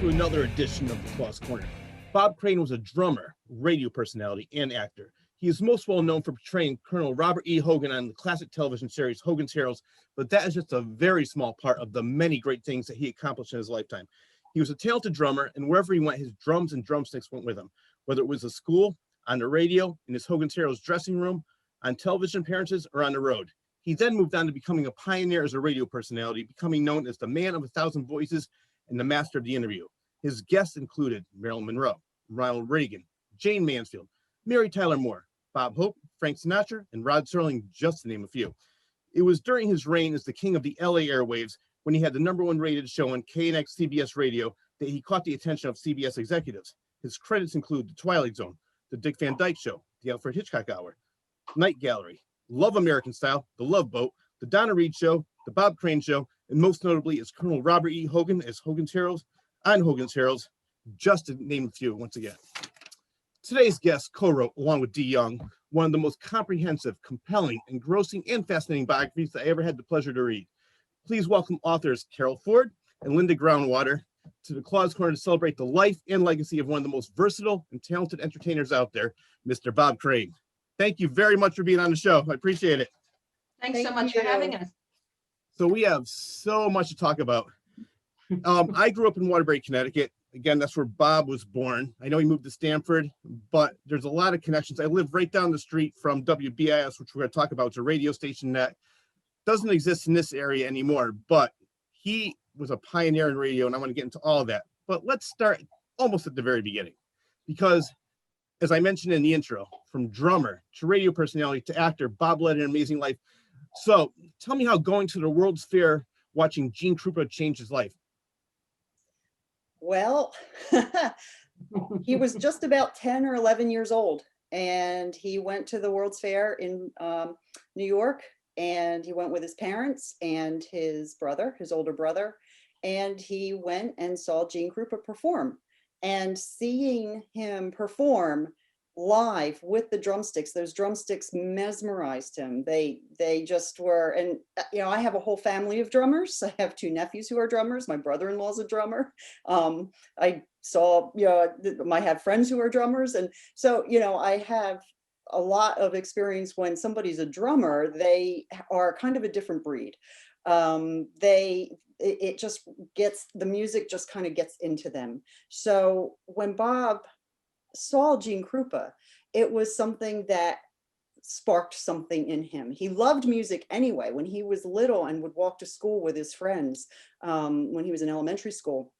to another edition of the Claw's Corner. Bob Crane was a drummer, radio personality, and actor. He is most well known for portraying Colonel Robert E. Hogan on the classic television series Hogan's Heroes, but that is just a very small part of the many great things that he accomplished in his lifetime. He was a talented drummer, and wherever he went, his drums and drumsticks went with him, whether it was at school, on the radio, in his Hogan's Heroes dressing room, on television appearances, or on the road. He then moved on to becoming a pioneer as a radio personality, becoming known as the man of 1,000 voices and the master of the interview. His guests included Marilyn Monroe, Ronald Reagan, Jane Mansfield, Mary Tyler Moore, Bob Hope, Frank Sinatra, and Rod Serling, just to name a few. It was during his reign as the king of the LA airwaves, when he had the #1 rated show on KNX CBS radio, that he caught the attention of CBS executives. His credits include The Twilight Zone, The Dick Van Dyke Show, The Alfred Hitchcock Hour, Night Gallery, Love American Style, The Love Boat, The Donna Reed Show, The Bob Crane Show, and most notably as Colonel Robert E. Hogan as Hogan's Heroes, on Hogan's Heroes, just to name a few once again. Today's guest co-wrote, along with Dee Young, one of the most comprehensive, compelling, engrossing, and fascinating biographies that I ever had the pleasure to read. Please welcome authors Carol Ford and Linda Groundwater to the Claw's Corner to celebrate the life and legacy of one of the most versatile and talented entertainers out there, Mr. Bob Crane. Thank you very much for being on the show. I appreciate it. Thanks so much for having us. So we have so much to talk about. I grew up in Waterbury, Connecticut. Again, that's where Bob was born. I know he moved to Stamford, but there's a lot of connections. I live right down the street from WBIS, which we're going to talk about. It's a radio station that doesn't exist in this area anymore, but he was a pioneer in radio, and I want to get into all of that. But let's start almost at the very beginning, because as I mentioned in the intro, from drummer to radio personality to actor, Bob led an amazing life. So tell me how going to the World's Fair, watching Gene Krupa change his life. Well, he was just about 10 or 11 years old, and he went to the World's Fair in New York, and he went with his parents and his brother, his older brother, and he went and saw Gene Krupa perform. And seeing him perform live with the drumsticks, those drumsticks mesmerized him. They just were. And you know, I have a whole family of drummers. I have 2 nephews who are drummers. My brother-in-law's a drummer. I saw, you know, I have friends who are drummers, and so, you know, I have a lot of experience. When somebody's a drummer, they are kind of a different breed. It just gets, the music just kind of gets into them. So when Bob saw Gene Krupa, it was something that sparked something in him. He loved music anyway. When he was little and would walk to school with his friends, when he was in elementary school,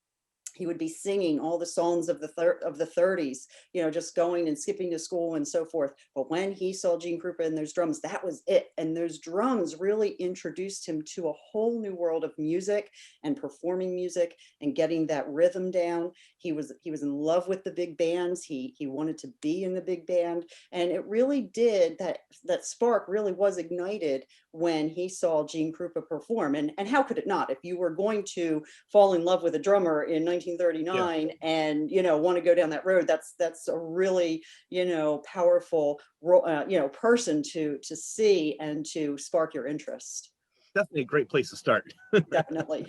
he would be singing all the songs of the 30s, you know, just going and skipping to school and so forth. But when he saw Gene Krupa and those drums, that was it. And those drums really introduced him to a whole new world of music and performing music and getting that rhythm down. He was in love with the big bands. He wanted to be in the big band. And it really did, that spark really was ignited when he saw Gene Krupa perform. And how could it not? If you were going to fall in love with a drummer in 1939, yeah, and, you know, want to go down that road, that's a really, you know, powerful, you know, person to see and to spark your interest. Definitely a great place to start. Definitely.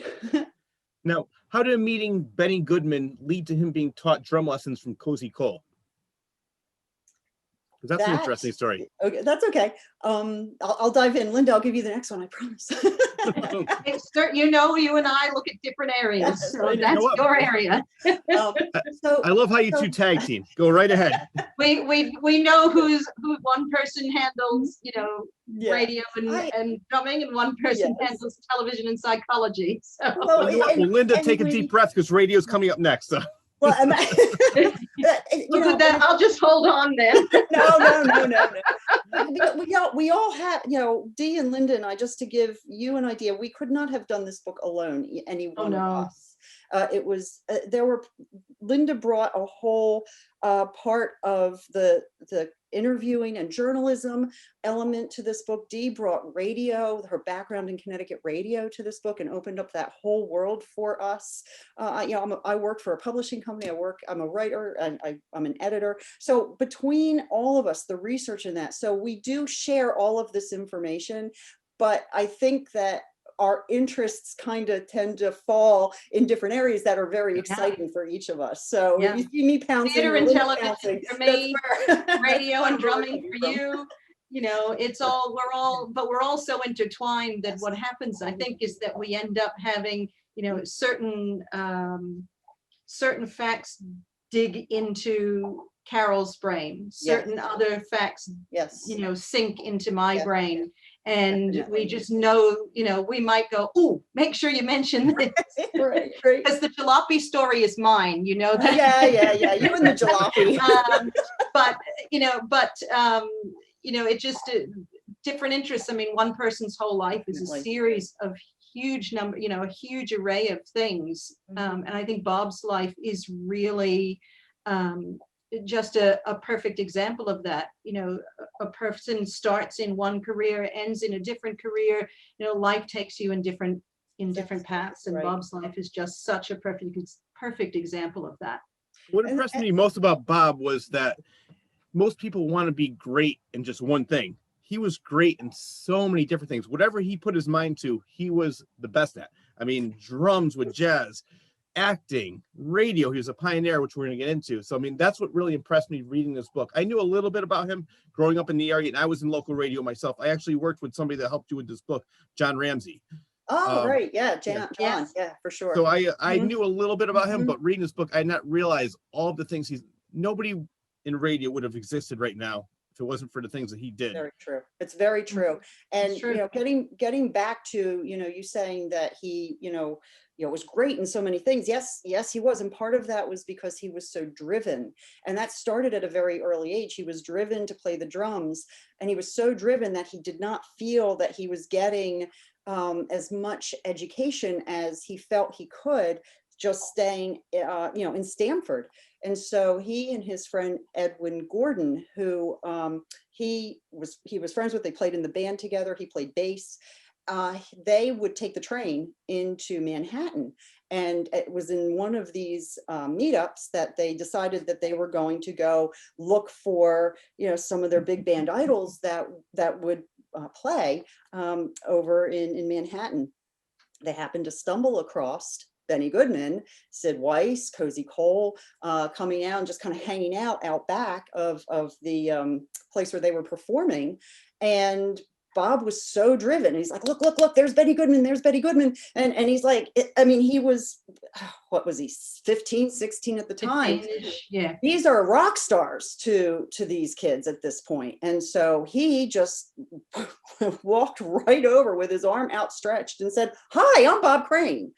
Now, how did meeting Benny Goodman lead to him being taught drum lessons from Cozy Cole? Because that's an interesting story. Okay, that's okay. I'll dive in. Linda, I'll give you the next one, I promise. You know, you and I look at different areas, so that's your area. I love how you 2 tag team. Go right ahead. We know who one person handles, you know, yeah, radio and drumming, and one person, yes, handles television and psychology. So. Well, Linda, take a deep breath, because radio's coming up next. So. Well, I'll just hold on then. No. We all have, you know, Dee and Linda and I, just to give you an idea, we could not have done this book alone, any one of us. It was, Linda brought a whole part of the interviewing and journalism element to this book. Dee brought radio, her background in Connecticut radio, to this book and opened up that whole world for us. You know, I work for a publishing company. I'm a writer, and I'm an editor. So between all of us, the research in that, so we do share all of this information, but I think that our interests kind of tend to fall in different areas that are very exciting for each of us. So if you see me pouncing, theater and television pouncing, for me, radio and drumming for from. you. You know, it's all, but we're all so intertwined that what happens, I think, is that we end up having, you know, certain facts dig into Carol's brain, certain other facts, you know, sink into my brain. And Definitely. we just know, you know, we might go, oh, make sure you mention this. Right. Because the jalopy story is mine, you know that. Yeah. You and the jalopy. But you know, it just different interests. I mean, one person's whole life is a series of huge number, you know, a huge array of things. And I think Bob's life is really just a perfect example of that. You know, a person starts in one career, ends in a different career. You know, life takes you in different paths, and Bob's life is just such a perfect example of that. What impressed me most about Bob was that most people want to be great in just one thing. He was great in so many different things. Whatever he put his mind to, he was the best at. I mean, drums with jazz, acting, radio. He was a pioneer, which we're going to get into. So, I mean, that's what really impressed me reading this book. I knew a little bit about him growing up in the area, and I was in local radio myself. I actually worked with somebody that helped you with this book, John Ramsey. Oh, right. Yeah, John. Yeah, for sure. So I knew a little bit about him, but reading this book, I did not realize all the things nobody in radio would have existed right now if it wasn't for the things that he did. Very true. It's very true. And, you know, getting back to, you know, you saying that he, you know, was great in so many things. Yes, he was. And part of that was because he was so driven. And that started at a very early age. He was driven to play the drums, and he was so driven that he did not feel that he was getting as much education as he felt he could just staying, you know, in Stanford. And so he and his friend Edwin Gordon, who he was friends with, they played in the band together. He played bass. They would take the train into Manhattan. And it was in one of these meetups that they decided that they were going to go look for, you know, some of their big band idols that would play over in Manhattan. They happened to stumble across Benny Goodman, Sid Weiss, Cozy Cole, coming out and just kind of hanging out back of the place where they were performing. And Bob was so driven. He's like, look, there's Benny Goodman, there's Benny Goodman. And he's like, I mean, he was, what was he, 15, 16 at the time? Yeah. These are rock stars to these kids at this point. And so he just walked right over with his arm outstretched and said, "Hi, I'm Bob Crane."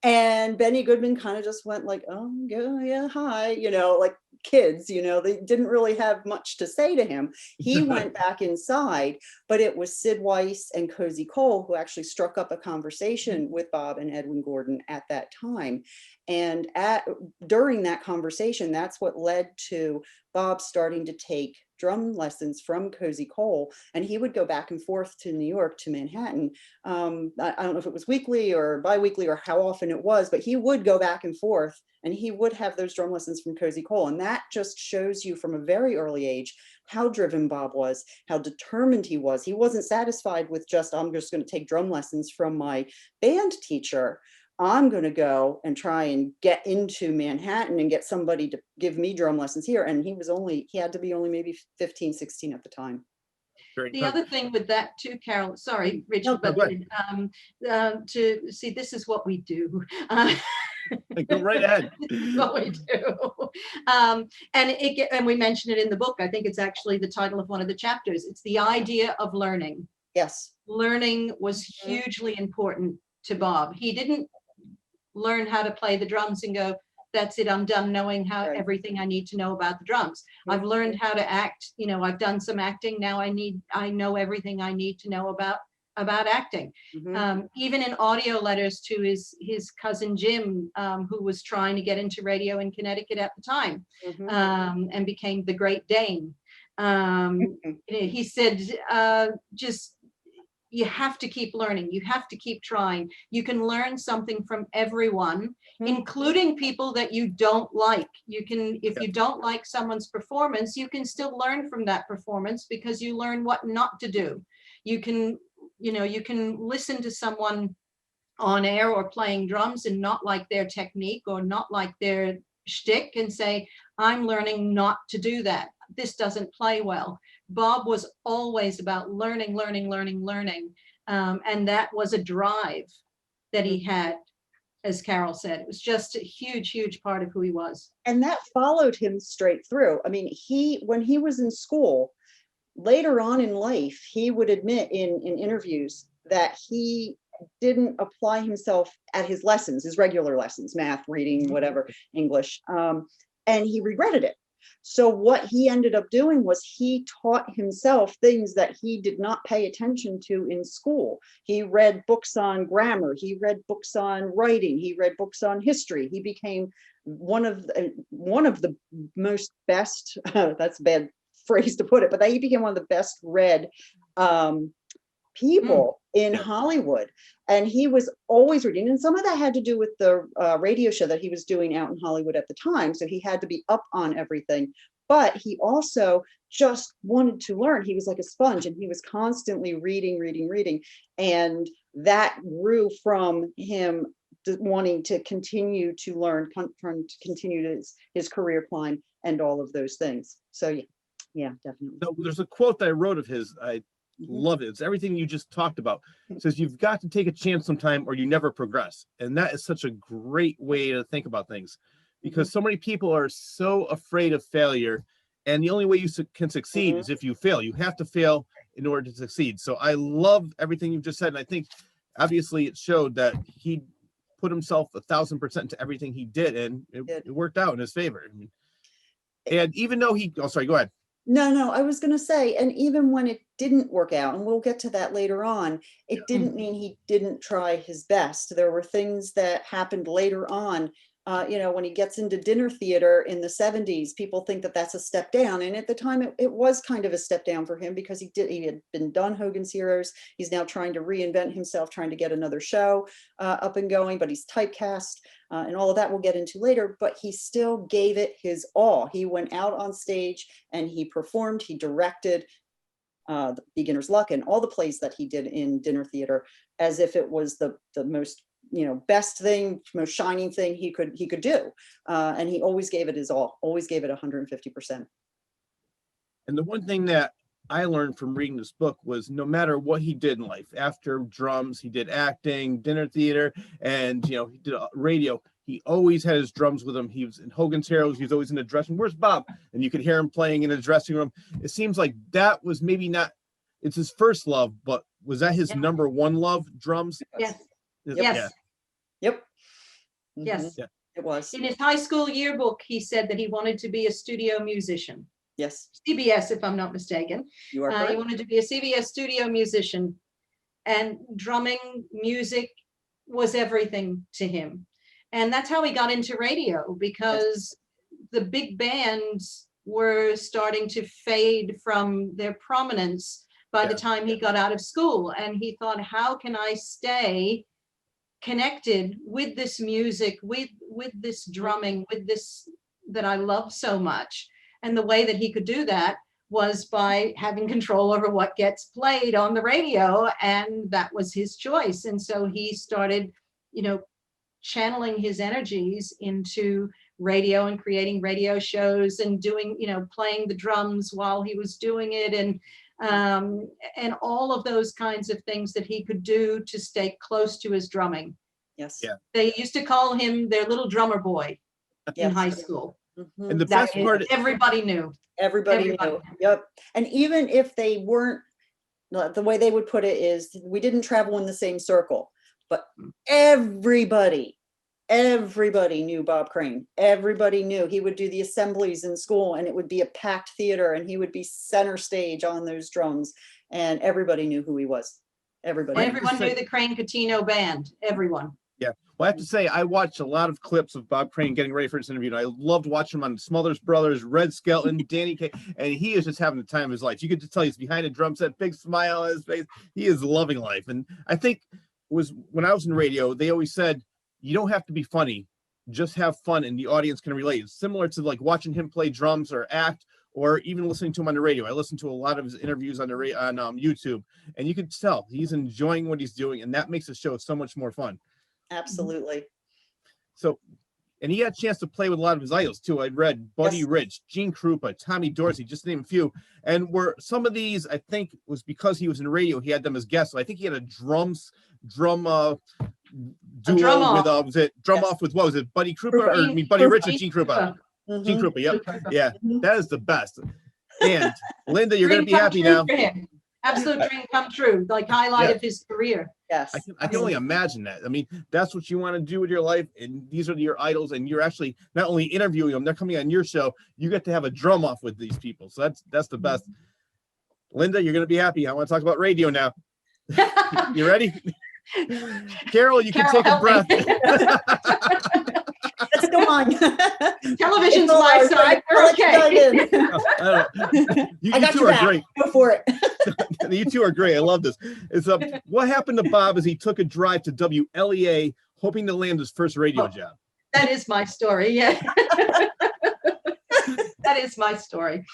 And Benny Goodman kind of just went like, "Oh, yeah, hi," you know, like kids, you know, they didn't really have much to say to him. He went back inside, but it was Sid Weiss and Cozy Cole who actually struck up a conversation with Bob and Edwin Gordon at that time. And during that conversation, that's what led to Bob starting to take drum lessons from Cozy Cole, and he would go back and forth to New York, to Manhattan. I don't know if it was weekly or bi-weekly or how often it was, but he would go back and forth, and he would have those drum lessons from Cozy Cole. And that just shows you from a very early age how driven Bob was, how determined he was. He wasn't satisfied with just, I'm just going to take drum lessons from my band teacher. I'm going to go and try and get into Manhattan and get somebody to give me drum lessons here. And he had to be only maybe 15, 16 at the time. The other thing with that too, Carol, sorry, Richard, but to see, this is what we do. Go right ahead. This is what we do. And we mention it in the book. I think it's actually the title of one of the chapters. It's the idea of learning. Yes. Learning was hugely important to Bob. He didn't learn how to play the drums and go, that's it, I'm done knowing everything I need to know about the drums. I've learned how to act, you know, I've done some acting. Now I know everything I need to know about acting. Even in audio letters to his cousin Jim, who was trying to get into radio in Connecticut at the time, and became the Great Dane. He said, just, you have to keep learning. You have to keep trying. You can learn something from everyone, including people that you don't like. You can, if you don't like someone's performance, you can still learn from that performance because you learn what not to do. You can, you know, you can listen to someone on air or playing drums and not like their technique or not like their shtick, and say, I'm learning not to do that. This doesn't play well. Bob was always about learning, learning, learning, learning. And that was a drive that he had, as Carol said. It was just a huge, huge part of who he was. And that followed him straight through. I mean, when he was in school, later on in life, he would admit in interviews that he didn't apply himself at his lessons, his regular lessons, math, reading, whatever, English, and he regretted it. So what he ended up doing was he taught himself things that he did not pay attention to in school. He read books on grammar, he read books on writing, he read books on history. He became one of the most best, that's a bad phrase to put it, but he became one of the best read people in Hollywood. And he was always reading, and some of that had to do with the radio show that he was doing out in Hollywood at the time, so he had to be up on everything. But he also just wanted to learn. He was like a sponge, and he was constantly reading, and that grew from him wanting to continue to learn, to continue his career climb and all of those things. So yeah, definitely. No, there's a quote that I wrote of his. I love it. It's everything you just talked about. It says, you've got to take a chance sometime or you never progress. And that is such a great way to think about things, because so many people are so afraid of failure. And the only way you can succeed is if you fail. You have to fail in order to succeed. So I love everything you've just said. And I think obviously it showed that he put himself 1,000% into everything he did, and it worked out in his favor. I mean, and even though sorry, go ahead. No, I was going to say, and even when it didn't work out, and we'll get to that later on, it didn't mean he didn't try his best. There were things that happened later on. When he gets into dinner theater in the 70s, people think that that's a step down. And at the time, it was kind of a step down for him, because he had been done Hogan's Heroes. He's now trying to reinvent himself, trying to get another show up and going, but he's typecast and all of that we'll get into later. But he still gave it his all. He went out on stage and he performed, he directed the Beginner's Luck and all the plays that he did in dinner theater as if it was the most best thing, most shining thing he could do. And he always gave it his all, always gave it 150%. And the one thing that I learned from reading this book was, no matter what he did in life, after drums, he did acting, dinner theater, and he did radio. He always had his drums with him. He was in Hogan's Heroes. He was always in the dressing room. Where's Bob? And you could hear him playing in the dressing room. It seems like that was maybe not, it's his first love, but was that his number one love, drums? Yes. Yes. Yep. Yes. Yeah. It was. In his high school yearbook, he said that he wanted to be a studio musician. Yes. CBS, if I'm not mistaken. You are correct. He wanted to be a CBS studio musician, and drumming, music was everything to him. And that's how he got into radio, because the big bands were starting to fade from their prominence by the time he got out of school. And he thought, how can I stay connected with this music, with this drumming, with this that I love so much? And the way that he could do that was by having control over what gets played on the radio, and that was his choice. And so he started, channeling his energies into radio and creating radio shows and doing, playing the drums while he was doing it, and all of those kinds of things that he could do to stay close to his drumming. Yes. Yeah. They used to call him their little drummer boy in high school. And the best part, everybody knew. Everybody knew. Yep. And even if they weren't, the way they would put it is, we didn't travel in the same circle, but everybody knew Bob Crane. Everybody knew. He would do the assemblies in school, and it would be a packed theater, and he would be center stage on those drums, and everybody knew who he was. Everybody. Everyone knew the Crane Catino band. Everyone. yeah. Well, I have to say, I watched a lot of clips of Bob Crane getting ready for this interview, and I loved watching him on Smothers Brothers, Red Skelton, Danny Kaye, and he is just having the time of his life. You could just tell he's behind a drum set, big smile on his face. He is loving life. And I think when I was in radio, they always said, you don't have to be funny, just have fun, and the audience can relate. It's similar to like watching him play drums or act, or even listening to him on the radio. I listened to a lot of his interviews on YouTube, and you can tell he's enjoying what he's doing, and that makes the show so much more fun. Absolutely. So, and he got a chance to play with a lot of his idols too. I read Buddy Yes. Rich, Gene Krupa, Tommy Dorsey, just to name a few. And were some of these, I think, was because he was in radio, he had them as guests. So I think he had a drum duo drum with off. was it drum Yes. off with what was it, Buddy Krupa, Krupa. or I mean Buddy Krupa. Rich or Gene Krupa? Gene Mhm. Krupa, yep. Krupa. Yeah, Mhm. that is the best. And Linda, you're gonna Dream be come happy true now. for him. Absolute dream come true, like highlight Yeah. of his career. Yes. I can only imagine that. I mean, that's what you want to do with your life, and these are your idols, and you're actually not only interviewing them, they're coming on your show. You get to have a drum off with these people, so that's the best. Linda, you're gonna be happy. I want to talk about radio now. You ready? Carol, you can Carol, take a help breath. me. Let's go on. Television's It's all my ours. side. I'll We're let you dive okay. in. I don't know. You I got two your are back. great. Go for it. You two are great. I love this. It's what happened to Bob as he took a drive to WLEA, hoping to land his first radio Oh. job. That is my story. Yeah. That is my story.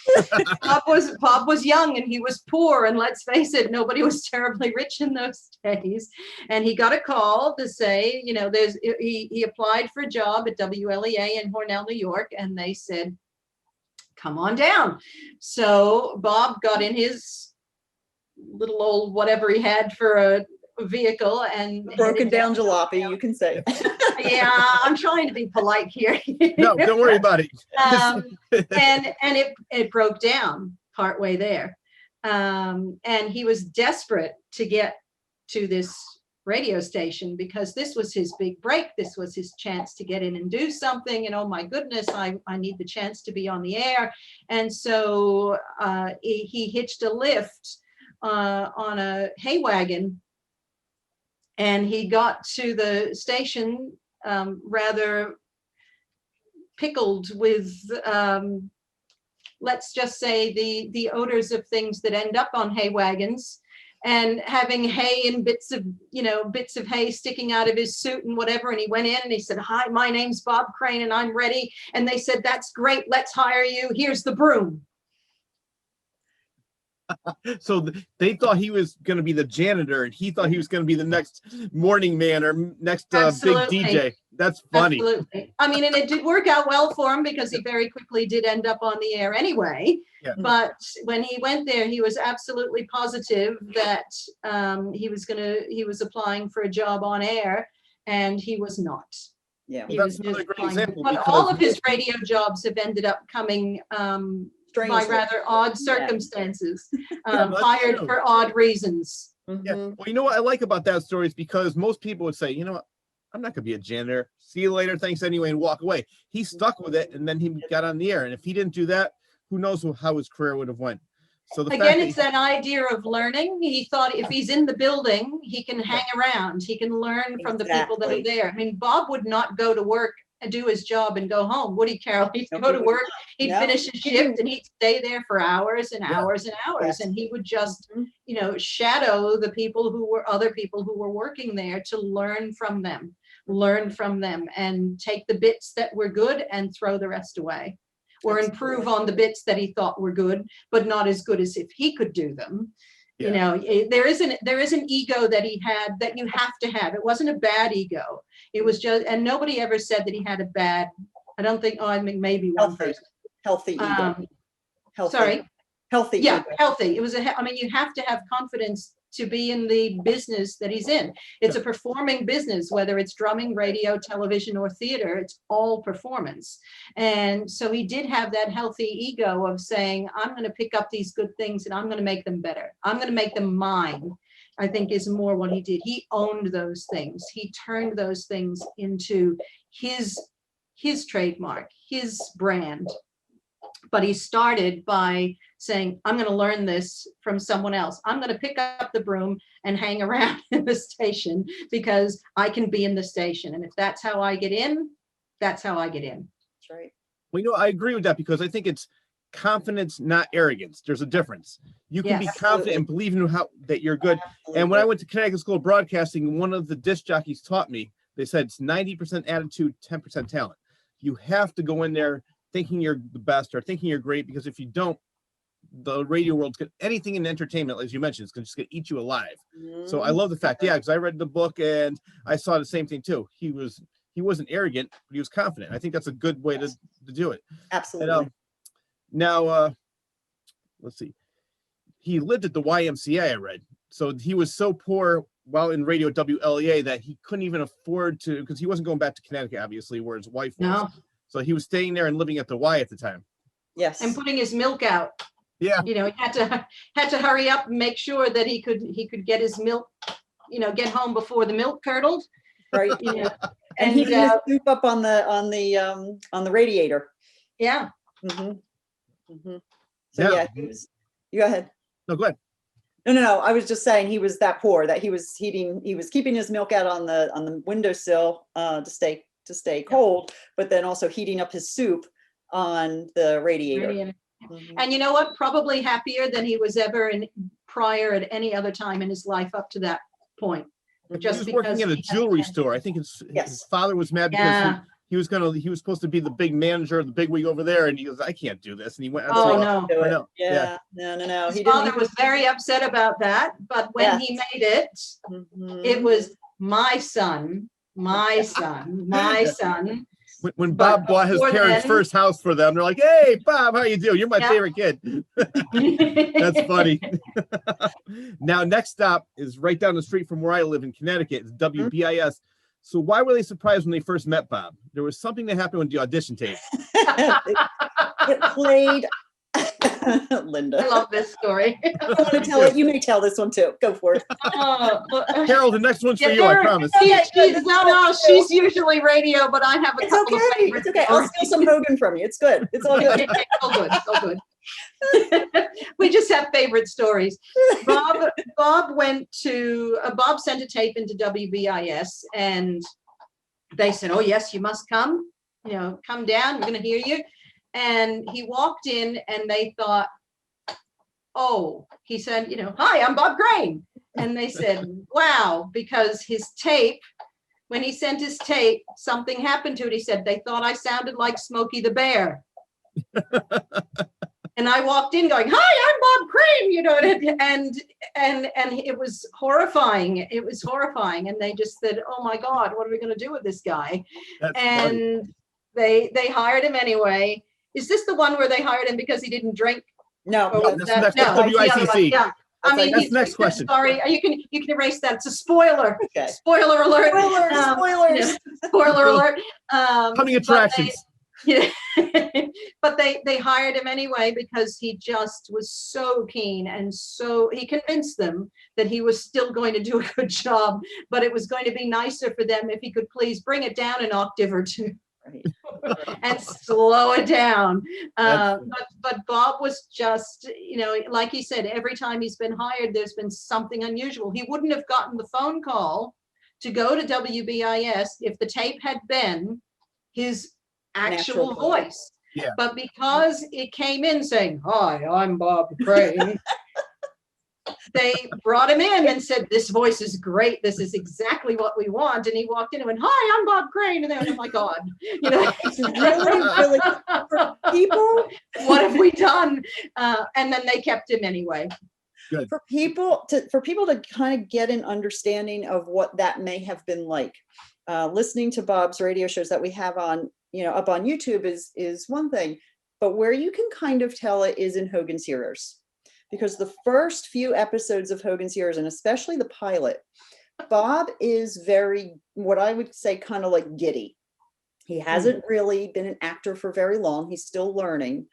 Bob was young and he was poor, and let's face it, nobody was terribly rich in those days. And he got a call to say, you know, he applied for a job at WLEA in Hornell, New York, and they said, come on down. So Bob got in his little old whatever he had for a vehicle and Broken headed down jalopy, you can say. Yeah, I'm trying to be polite here. No, don't worry about it. And it broke down partway there. And he was desperate to get to this radio station because this was his big break. This was his chance to get in and do something. And oh my goodness, I need the chance to be on the air. And so he hitched a lift on a hay wagon, and he got to the station rather pickled with, let's just say, the odors of things that end up on hay wagons, and having hay and bits of hay sticking out of his suit and whatever. And he went in and he said, hi, my name's Bob Crane and I'm ready. And they said, that's great, let's hire you. Here's the broom. So they thought he was going to be the janitor, and he thought he was going to be the next morning man or next big Absolutely. DJ. That's funny. Absolutely. I mean, and it did work out well for him because he very quickly did end up on the air anyway. Yeah. But when he went there, he was absolutely positive that he was applying for a job on air, and he was not. Yeah. He Well, was that's another just great applying. example, But all because- of his radio jobs have ended up coming by Strangely. rather odd circumstances, that's hired true. for odd reasons. Yeah. Mhm. Well, you know what I like about that story is because most people would say, you know what, I'm not going to be a janitor. See you later. Thanks anyway, and walk away. He stuck with it, and then he got on the air. And if he didn't do that, who knows how his career would have went. So the fact Again, that it's that idea of learning. He thought if he's in the building, he can hang around. He can learn from the people that are Exactly. there. I mean, Bob would not go to work and do his job and go home, would he, Carol? He'd No, go he to would work, he'd No. finish his shift, and he'd stay there for hours and Yeah. hours and hours. Yes. And he would just, Mhm. shadow the people other people who were working there to learn from them and take the bits that were good and throw the rest away, or improve Absolutely. on the bits that he thought were good, but not as good as if he could do them. There is an ego that he had that you have to have. It wasn't a bad ego. It was just, and nobody ever said that he had a bad, I don't think, I mean, maybe one Healthy. person. Healthy ego. Healthy. Sorry. Healthy Yeah, ego. healthy. It was I mean, you have to have confidence to be in the business that he's in. It's a performing business, whether it's drumming, radio, television, or theater, it's all performance. And so he did have that healthy ego of saying, I'm going to pick up these good things and I'm going to make them better. I'm going to make them mine, I think is more what he did. He owned those things. He turned those things into his trademark, his brand. But he started by saying, I'm going to learn this from someone else. I'm going to pick up the broom and hang around in the station because I can be in the station. And if that's how I get in, that's how I get in. That's right. Well, I agree with that because I think it's confidence, not arrogance. There's a difference. You can be Yes. confident and believe in that you're good. And when I went to Connecticut School of Broadcasting, one of the disc jockeys taught me, they said it's 90% attitude, 10% talent. You have to go in there thinking you're the best or thinking you're great, because if you don't, the radio world, anything in entertainment, as you mentioned, it's just gonna eat you alive. So I Mhm. love the fact, yeah, because I read the book and I saw the same thing too. He wasn't arrogant, but he was confident. I think that's a good way to do it. And Absolutely. now let's see. He lived at the YMCA, I read. So he was so poor while in radio WLEA that he couldn't even afford to, because he wasn't going back to Connecticut, obviously, where his wife was. No. So he was staying there and living at the Y at the time. Yes. And putting his milk out. Yeah. You know, he had to hurry up and make sure that he could get his milk, you know, get home before the milk curdled. Right. You know, And heating his soup up on the radiator. yeah. Mhm. Mhm. So Yeah. yeah, he was. You go ahead. No, go ahead. No. I was just saying he was that poor that he was keeping his milk out on the windowsill to stay cold, but then also heating up his soup on the radiator. Mhm. And you know what? Probably happier than he was ever prior at any other time in his life up to that point. He was working at a jewelry store. I think his father was mad because he was supposed to be the big manager, the big wig over there, and he goes, I can't do this. And he went, Oh no. Do I it. know. Yeah. No. His father was very upset about that, but when he made it, Mhm. it was my son, my son, my son. When Bob bought his before parents' then- first house for them, they're like, hey, Bob, how you doing? You're my favorite kid. That's funny. Now, next stop is right down the street from where I live in Connecticut. It's WBIS. So why were they surprised when they first met Bob? There was something that happened with the audition tape. It played. Linda. I love this story. I want to tell it. You may tell this one too. Go for it. Carol, the next one's for you, I promise. She's usually radio, but I have a It's couple okay. of favorites. It's okay. I'll steal some Hogan from you. It's good. It's all good. It's all good. It's all good. We just have favorite stories. Bob sent a tape into WBIS, and they said, oh yes, you must come, you know, come down, we're going to hear you. And he walked in and they thought, oh, he said, you know, hi, I'm Bob Crane. And they said, wow, because his tape, when he sent his tape, something happened to it. He said, they thought I sounded like Smokey the Bear. And I walked in going, hi, I'm Bob Crane, you know, and it was horrifying. It was horrifying. And they just said, oh my God, what are we going to do with this guy? That's and funny. they hired him anyway. Is this the one where they hired him because he didn't drink? No. That's No, WICC. yeah. I mean, that's the next question. Sorry, you can erase that. It's a spoiler. Okay. Spoiler alert. Spoilers. Spoiler alert. Coming attractions. But they hired him anyway because he just was so keen, and so he convinced them that he was still going to do a good job, but it was going to be nicer for them if he could please bring it down an octave or two. Right. And slow it down. But Bob was just, you know, like he said, every time he's been hired, there's been something unusual. He wouldn't have gotten the phone call to go to WBIS if the tape had been his actual Natural voice. Yeah. But because it came in saying, hi, I'm Bob Crane, they brought him in and said, this voice is great. This is exactly what we want. And he walked in and went, hi, I'm Bob Crane. And they went, oh my God, you know, It's really for people. what have we done? And then they kept him anyway. Good. For people to kind of get an understanding of what that may have been like. Listening to Bob's radio shows that we have on, you know, up on YouTube is one thing, but where you can kind of tell it is in Hogan's Heroes. Because the first few episodes of Hogan's Heroes, and especially the pilot, Bob is very, what I would say, kind of like giddy. He hasn't really been an actor for very long. He's still learning,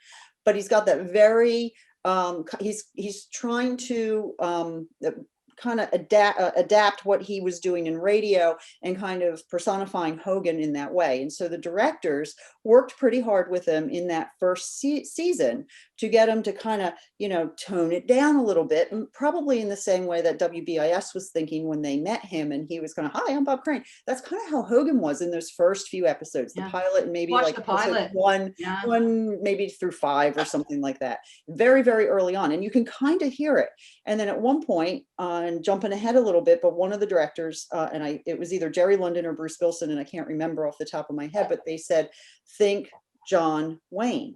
but he's got that very, he's trying to kind of adapt what he was doing in radio and kind of personifying Hogan in that way. And so the directors worked pretty hard with him in that first season to get him to kind of, you know, tone it down a little bit, and probably in the same way that WBIS was thinking when they met him and he was kind of, hi, I'm Bob Crane. That's kind of how Hogan was in those first few episodes, the pilot, and maybe Watch like the pilot. one maybe through 5 or something like that. Very, very early on. And you can kind of hear it. And then at one point, and jumping ahead a little bit, but one of the directors, it was either Jerry London or Bruce Bilson, and I can't remember off the top of my head, but they said, think John Wayne.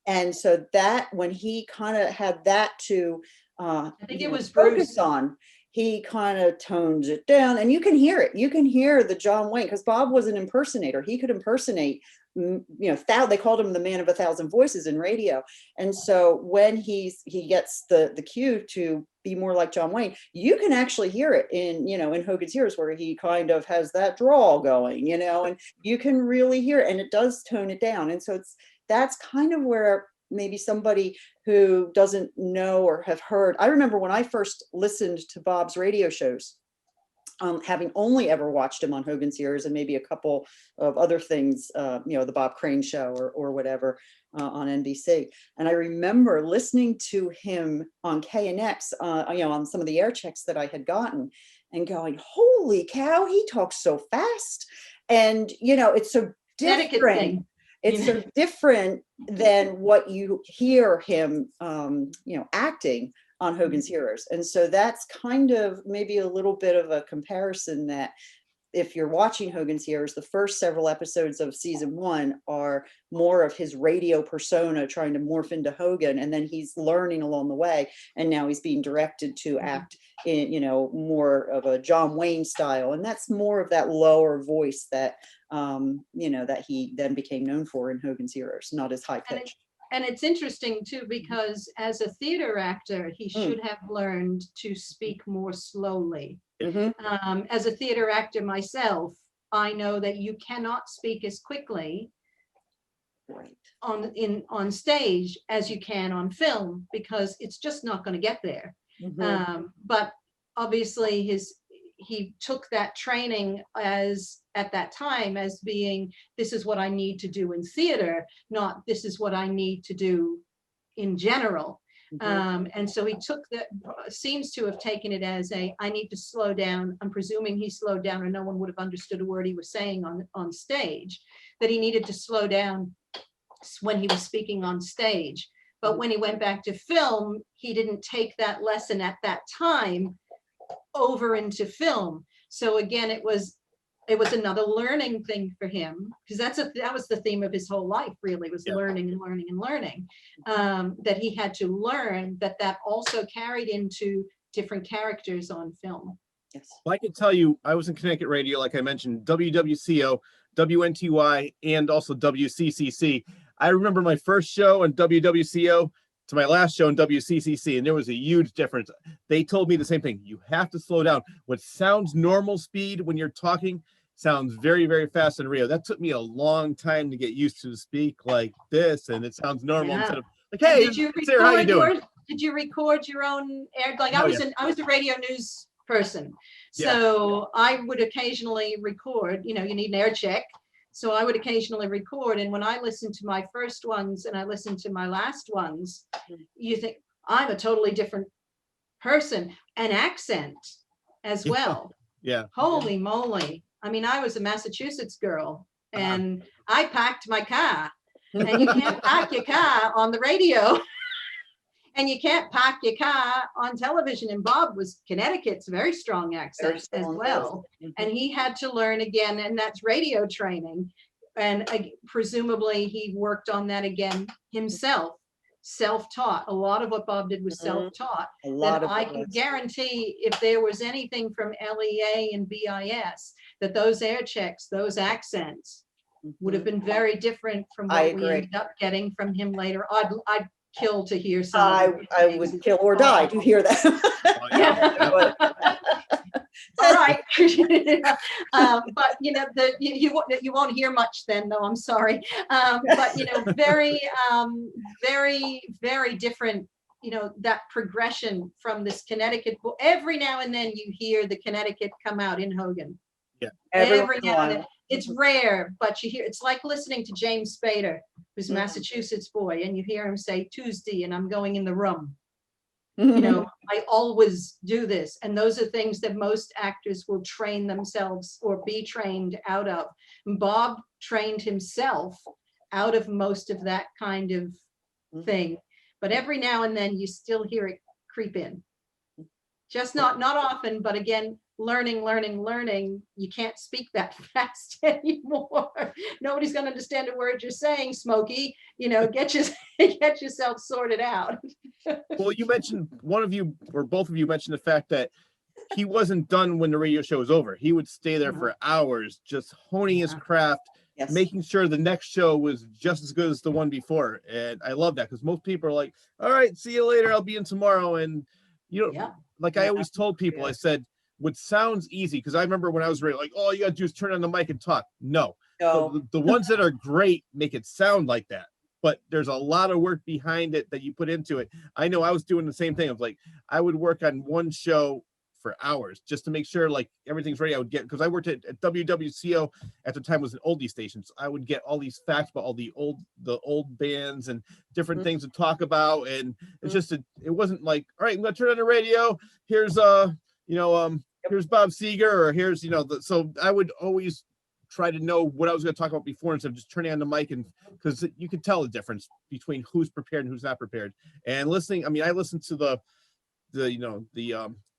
And so that when he kind of had that to I think it was focus Bruce. on, he kind of tones it down, and you can hear it. You can hear the John Wayne, because Bob was an impersonator. He could impersonate, they called him the man of 1,000 voices in radio. And so when he gets the cue to be more like John Wayne, you can actually hear it in Hogan's Heroes, where he kind of has that drawl going, and you can really hear it, and it does tone it down. And so that's kind of where maybe somebody who doesn't know or have heard. I remember when I first listened to Bob's radio shows, having only ever watched him on Hogan's Heroes and maybe a couple of other things, the Bob Crane show or whatever on NBC. And I remember listening to him on KNX, on some of the air checks that I had gotten, and going, holy cow, he talks so fast. And, it's so different. It's so different than what you hear him, acting on Hogan's Heroes. And so that's kind of maybe a little bit of a comparison, that if you're watching Hogan's Heroes, the first several episodes of season 1 are more of his radio persona trying to morph into Hogan. And then he's learning along the way. And now he's being directed to act in, more of a John Wayne style. And that's more of that lower voice that, that he then became known for in Hogan's Heroes, not as high pitched. And it's interesting too, because as a theater actor, he should have learned to speak more slowly. As a theater actor myself, I know that you cannot speak as quickly on stage as you can on film, because it's just not going to get there. But obviously he took that training at that time as being, this is what I need to do in theater, not this is what I need to do in general. And so he seems to have taken it as I need to slow down. I'm presuming he slowed down, or no one would have understood a word he was saying on stage, that he needed to slow down when he was speaking on stage. But when he went back to film, he didn't take that lesson at that time over into film. So again, it was another learning thing for him, because that was the theme of his whole life, really, was learning and learning and learning, that he had to learn that also carried into different characters on film. Yes. Well, I can tell you, I was in Connecticut radio, like I mentioned, WWCO, WNTY, and also WCCC. I remember my first show on WWCO to my last show in WCCC, and there was a huge difference. They told me the same thing. You have to slow down. What sounds normal speed when you're talking sounds very, very fast in radio. That took me a long time to get used to speak like this, and it sounds normal instead of like, hey, Sarah, how you doing? Did you record your own air? Like I was a radio news person, so I would occasionally record. You need an air check. So I would occasionally record, and when I listened to my first ones and I listened to my last ones, you think I'm a totally different person, an accent as well. Holy moly. I mean, I was a Massachusetts girl, and I packed my car, and you can't pack your car on the radio. And you can't pack your car on television. And Bob was Connecticut's very strong accent as well. And he had to learn again, and that's radio training. And presumably he worked on that again himself, self-taught. A lot of what Bob did was self-taught. That I can guarantee, if there was anything from LEA and BIS, that those air checks, those accents would have been very different from what we ended up getting from him later. I'd kill to hear some. I would kill or die to hear that. All right. But you won't hear much then, though. I'm sorry. But very, very, very different. That progression from this Connecticut. Every now and then you hear the Connecticut come out in Hogan. Yeah. Every now and then. It's rare, but you hear, it's like listening to James Spader, who's a Massachusetts boy, and you hear him say Tuesday and I'm going in the room. I always do this. And those are things that most actors will train themselves or be trained out of. And Bob trained himself out of most of that kind of thing. But every now and then you still hear it creep in. Just not often, but again, learning. You can't speak that fast anymore. Nobody's going to understand a word you're saying, Smokey. Get yourself sorted out. Well, you mentioned, one of you or both of you mentioned the fact that he wasn't done when the radio show was over. He would stay there for hours, just honing his craft, Yes. making sure the next show was just as good as the one before. And I love that, because most people are like, all right, see you later, I'll be in tomorrow. And like I always told people, I said, what sounds easy, because I remember when I was like, all you gotta do is turn on the mic and talk. No. The ones that are great make it sound like that, but there's a lot of work behind it that you put into it. I know I was doing the same thing. Of like, I would work on one show for hours just to make sure like everything's ready. I would get, because I worked at WWCO at the time, was an oldie station, so I would get all these facts about all the old bands and different things to talk about. And it's just it wasn't like, all right, I'm gonna turn on the radio, here's here's Bob Seger, or here's so I would always try to know what I was going to talk about before, instead of just turning on the mic, and because you could tell the difference between who's prepared and who's not prepared. And listening, I mean, I listened to the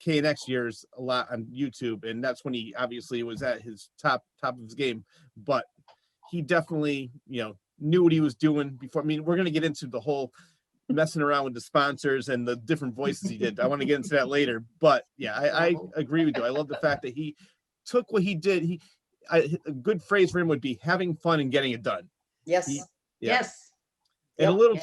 KNX years a lot on YouTube, and that's when he obviously was at his top of his game. But he definitely knew what he was doing before. I mean, we're going to get into the whole messing around with the sponsors and the different voices he did. I want to get into that later, but yeah, I agree with you. I love the fact that he took what he did. A good phrase for him would be having fun and getting it done. Yes. Yes. And a little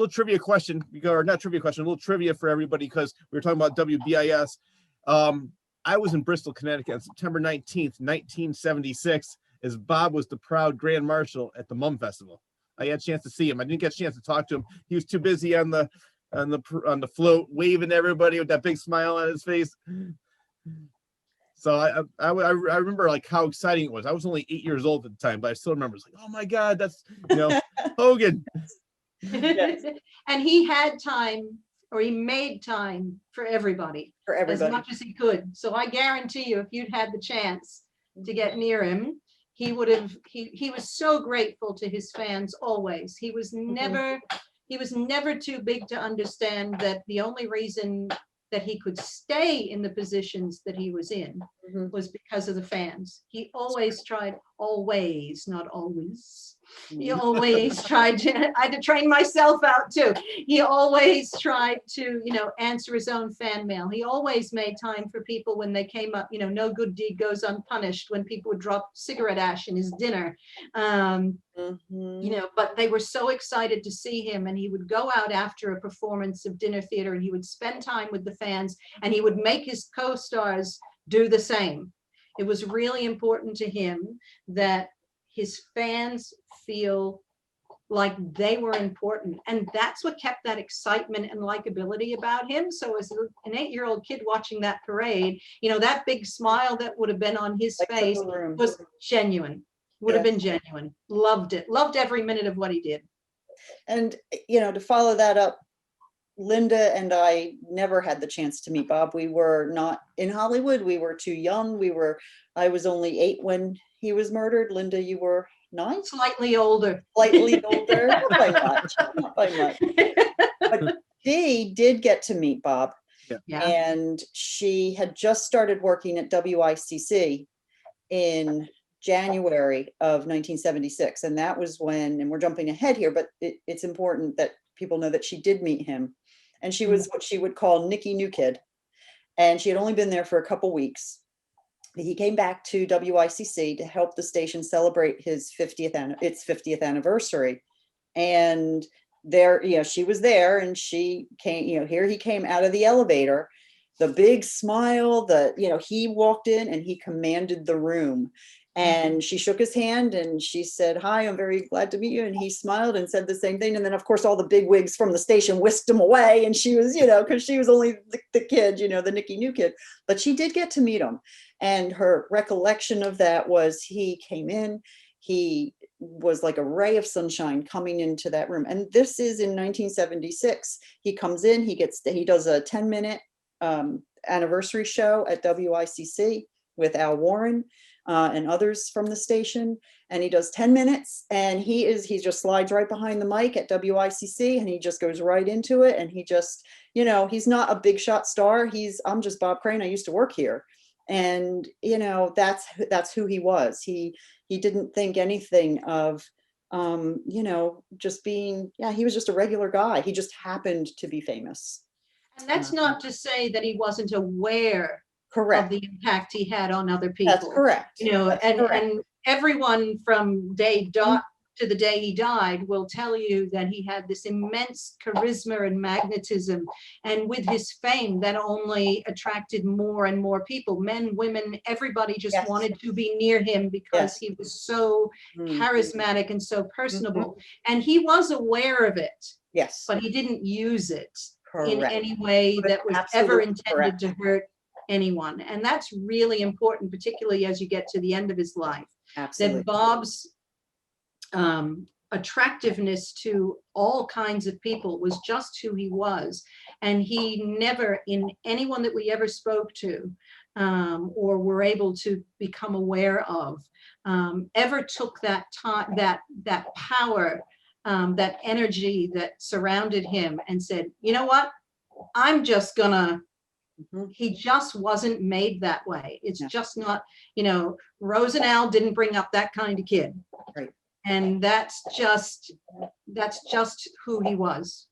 trivia question, or not trivia question, a little trivia for everybody, because we were talking about WBIS. I was in Bristol, Connecticut on September 19th, 1976, as Bob was the proud Grand Marshal at the Mum Festival. I had a chance to see him. I didn't get a chance to talk to him. He was too busy on the float, waving to everybody with that big smile on his face. So I remember like how exciting it was. I was only 8 years old at the time, but I still remember. It's like, oh my God, that's Hogan. Yes. And he had time, or he made time for everybody as much as he could. So I guarantee you, if you'd had the chance to get near him, he would have. He was so grateful to his fans always. He was never too big to understand that the only reason that he could stay in the positions that he was in was because of the fans. He always tried, not always. He always tried to, I had to train myself out too. He always tried to, answer his own fan mail. He always made time for people when they came up, no good deed goes unpunished, when people would drop cigarette ash in his dinner. But they were so excited to see him, and he would go out after a performance of dinner theater and he would spend time with the fans, and he would make his co-stars do the same. It was really important to him that his fans feel like they were important, and that's what kept that excitement and likability about him. So as an 8-year-old kid watching that parade, that big smile that would have been on his face was genuine. Would have been genuine. Loved it. Loved every minute of what he did. And to follow that up, Linda and I never had the chance to meet Bob. We were not in Hollywood. We were too young. I was only 8 when he was murdered. Linda, you were 9? Slightly older. Not by much. But Dee did get to meet Bob. Yeah. And she had just started working at WICC in January of 1976. And that was when, and we're jumping ahead here, but it's important that people know that she did meet him. And she was what she would call Nicky New Kid. And she had only been there for a couple weeks. He came back to WICC to help the station celebrate its 50th anniversary. And there, she was there, and she came, here he came out of the elevator, the big smile, he walked in and he commanded the room. And she shook his hand and she said, "Hi, I'm very glad to meet you." And he smiled and said the same thing. And then, of course, all the big wigs from the station whisked him away. And she was, because she was only the kid, the Nicky New Kid. But she did get to meet him. And her recollection of that was he came in, he was like a ray of sunshine coming into that room. And this is in 1976. He comes in, he does a 10-minute anniversary show at WICC with Al Warren. and others from the station. And he does 10 minutes, and he just slides right behind the mic at WICC, and he just goes right into it. And he just, he's not a big shot star. I'm just Bob Crane. I used to work here. And, that's who he was. He didn't think anything of, just being, he was just a regular guy. He just happened to be famous. And that's not to say that he wasn't aware of Correct. the impact he had on other people. That's correct. And everyone from day dot to the day he died will tell you that he had this immense charisma and magnetism. And with his fame, that only attracted more and more people, men, women, everybody just Yes. wanted to be near him because he was so charismatic and so personable. And he was aware of it, Yes. but he didn't use it in Correct. any way that was ever Absolutely intended to hurt anyone. And that's really important, particularly as you get to the end of his life. Absolutely. That Bob's attractiveness to all kinds of people was just who he was. And he never, in anyone that we ever spoke to or were able to become aware of, ever took that time, that power, that energy that surrounded him and said, you know what, I'm just gonna, he just wasn't made that way. It's just not, Rose and Al didn't bring up that kind of kid. Right. And that's just who he was.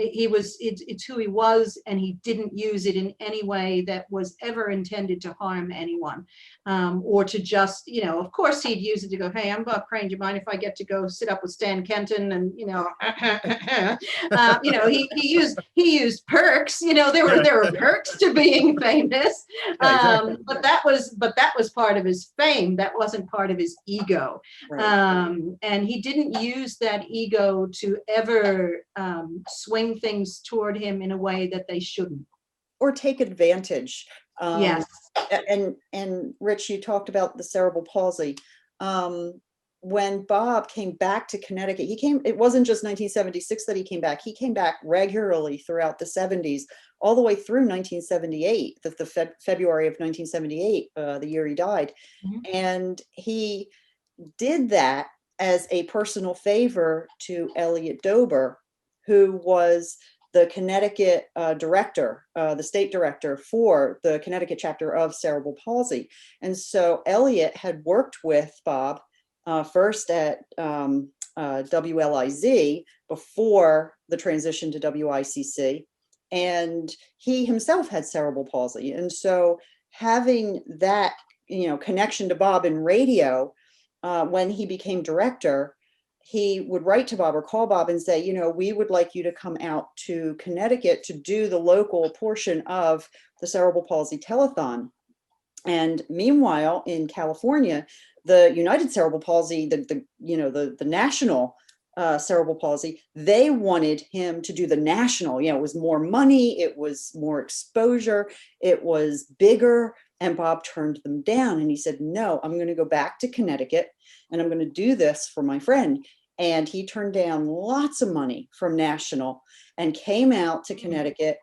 It's who he was, and he didn't use it in any way that was ever intended to harm anyone, or to just, of course he'd use it to go, hey, I'm Bob Crane, do you mind if I get to go sit up with Stan Kenton? And he used perks, there were perks to being famous, Exactly. but that was part of his fame. That wasn't part of his ego. Right. And he didn't use that ego to ever swing things toward him in a way that they shouldn't. Or take advantage. Yes. And Rich, you talked about the cerebral palsy. When Bob came back to Connecticut, it wasn't just 1976 that he came back. He came back regularly throughout the 70s, all the way through 1978, the February of 1978, the year he died. And he did that as a personal favor to Elliot Dober, who was the Connecticut director, the state director for the Connecticut chapter of cerebral palsy. And so Elliot had worked with Bob first at WLIZ before the transition to WICC. And he himself had cerebral palsy. And so having that, connection to Bob in radio, when he became director, he would write to Bob or call Bob and say, we would like you to come out to Connecticut to do the local portion of the cerebral palsy telethon. And meanwhile, in California, the United Cerebral Palsy, the national cerebral palsy, they wanted him to do the national. It was more money, it was more exposure, it was bigger. And Bob turned them down, and he said, no, I'm going to go back to Connecticut and I'm going to do this for my friend. And he turned down lots of money from national and came out to Connecticut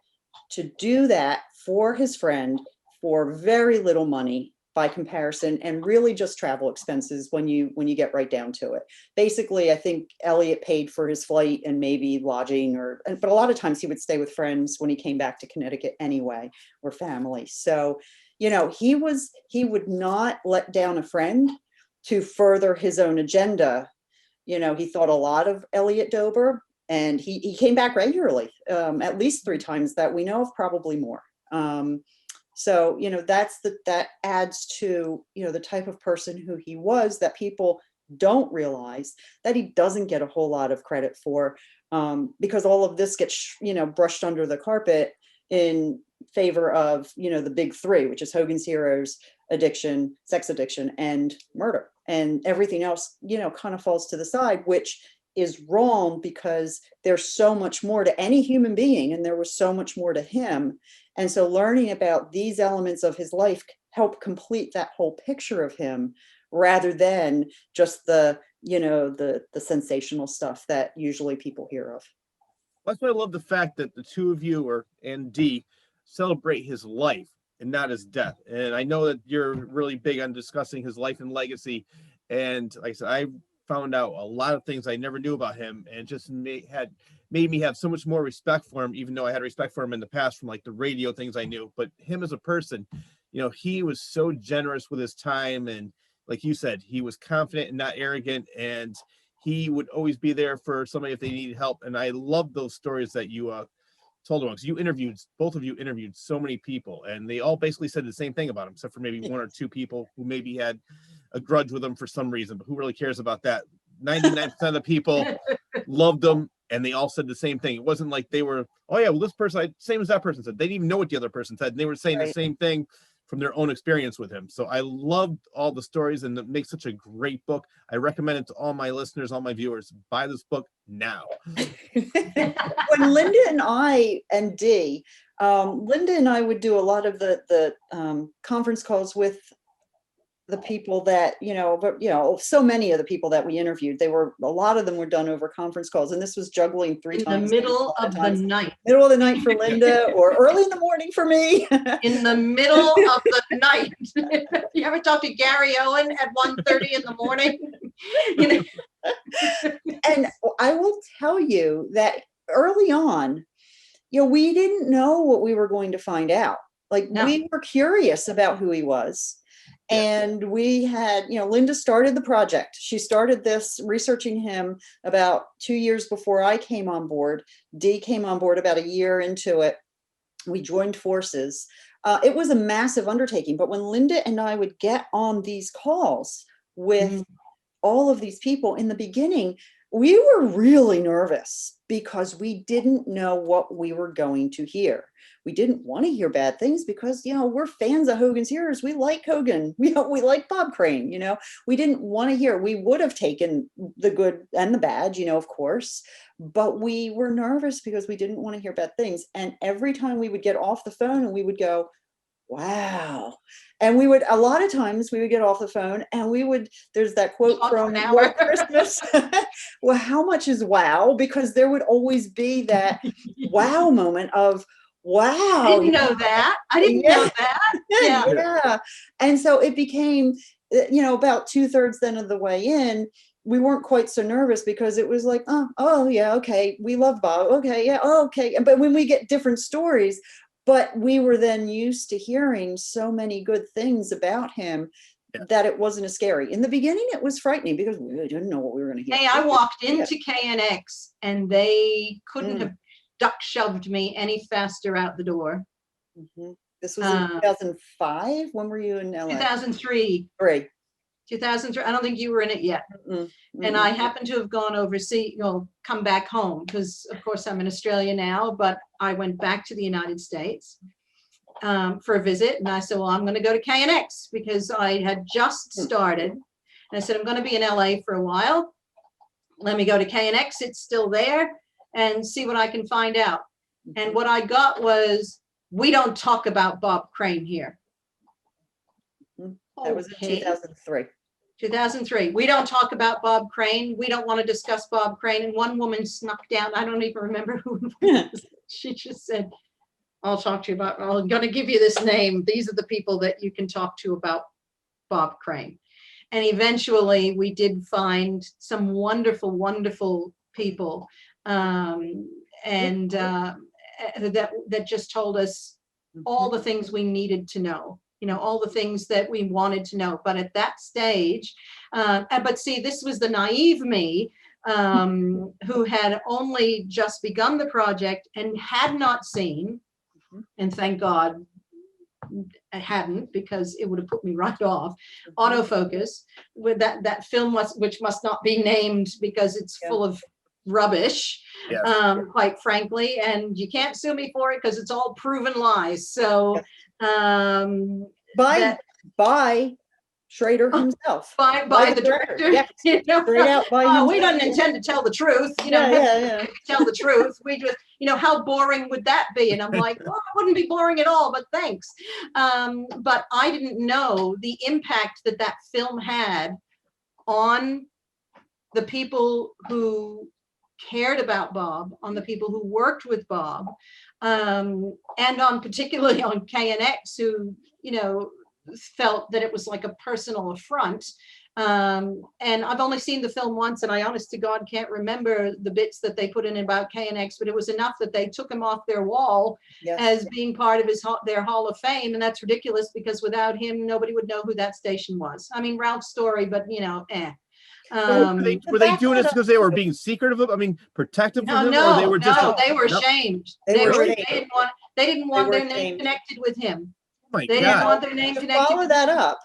to do that for his friend for very little money by comparison, and really just travel expenses when you get right down to it. Basically, I think Elliot paid for his flight and maybe lodging, but a lot of times he would stay with friends when he came back to Connecticut anyway, or family. So, he would not let down a friend to further his own agenda. He thought a lot of Elliot Dober, and he came back regularly, at least 3 times that we know of, probably more. So, that adds to, the type of person who he was, that people don't realize that he doesn't get a whole lot of credit for, because all of this gets, brushed under the carpet in favor of, the big 3, which is Hogan's Heroes, addiction, sex addiction, and murder. And everything else, kind of falls to the side, which is wrong, because there's so much more to any human being, and there was so much more to him. And so learning about these elements of his life help complete that whole picture of him, rather than just the sensational stuff that usually people hear of. That's why I love the fact that the two of you and Dee celebrate his life. and not his death. And I know that you're really big on discussing his life and legacy. And like I said, I found out a lot of things I never knew about him, and just made me have so much more respect for him, even though I had respect for him in the past from like the radio things I knew. But him as a person, he was so generous with his time, and like you said, he was confident and not arrogant, and he would always be there for somebody if they needed help. And I love those stories that you told him, because both of you interviewed so many people, and they all basically said the same thing about him, except for maybe one or two people who maybe had a grudge with him for some reason, but who really cares about that? 99% of the people loved him, and they all said the same thing. It wasn't like they were, oh yeah, well, this person, same as that person said. They didn't even know what the other person said, and they were saying the same thing from their own experience with him. So I loved all the stories, and it makes such a great book. I recommend it to all my listeners, all my viewers. Buy this book now. When Linda and I and Dee, Linda and I would do a lot of the conference calls with the people that, so many of the people that we interviewed, a lot of them were done over conference calls. And this was juggling three times. In the middle of the night. Middle of the night for Linda, or early in the morning for me. In the middle of the night. You ever talk to Gary Owen at 1:30 in the morning? And I will tell you that early on, we didn't know what we were going to find out. Like, we were curious about who he was. And we had, Linda started the project. She started this, researching him, about 2 years before I came on board. Dee came on board about a year into it. We joined forces. It was a massive undertaking. But when Linda and I would get on these calls with all of these people in the beginning, we were really nervous because we didn't know what we were going to hear. We didn't want to hear bad things because, we're fans of Hogan's Heroes. We like Hogan. We like Bob Crane. We didn't want to hear. We would have taken the good and the bad, of course, but we were nervous because we didn't want to hear bad things. And every time we would get off the phone and we would go, wow. And a lot of times we would get off the phone and there's that quote from White Christmas. Well, how much is wow? Because there would always be that wow moment of, wow. I didn't know that. I didn't know that. Yeah. And so it became, about 2/3 then of the way in, we weren't quite so nervous because it was like, oh yeah, okay. We love Bob. Okay. Yeah. Oh, okay. But when we get different stories, but we were then used to hearing so many good things about him that it wasn't as scary. In the beginning, it was frightening because we really didn't know what we were going to hear. Hey, I walked into KNX and they couldn't have duck shoved me any faster out the door. This was in 2005. When were you in LA? 2003. 2003. I don't think you were in it yet. And I happened to have gone overseas, come back home because, of course, I'm in Australia now, but I went back to the United States for a visit. And I said, well, I'm going to go to KNX because I had just started. And I said, I'm going to be in LA for a while. Let me go to KNX. It's still there and see what I can find out. And what I got was, we don't talk about Bob Crane here. That was in 2003. 2003. We don't talk about Bob Crane. We don't want to discuss Bob Crane. And one woman snuck down. I don't even remember who it was. She just said, I'll talk to you about, I'm going to give you this name. These are the people that you can talk to about Bob Crane. And eventually we did find some wonderful, wonderful people that just told us all the things we needed to know. All the things that we wanted to know. But at that stage, but see, this was the naive me who had only just begun the project and had not seen, and thank God I hadn't, because it would have put me right off, autofocus, with that film which must not be named because it's full of rubbish, quite frankly, and you can't sue me for it because it's all proven lies. So by Schrader himself, by the director, straight out by himself. We don't intend to tell the truth, tell the truth. We just, how boring would that be? And I'm like, well, it wouldn't be boring at all, but thanks. But I didn't know the impact that film had on the people who cared about Bob, on the people who worked with Bob, and on particularly on KNX, who, you know, felt that it was like a personal affront. And I've only seen the film once, and I honest to God can't remember the bits that they put in about KNX, but it was enough that they took him off their wall Yes. as being part of their Hall of Fame. And that's ridiculous, because without him, nobody would know who that station was. I mean, Ralph's story, but you know, Were they doing this because they were being secretive? I mean, protective of him, or they were just? they were Nope. ashamed. They were They ashamed. didn't want were their name ashamed. connected with him. My They didn't God. want their name To connected follow with that him. up,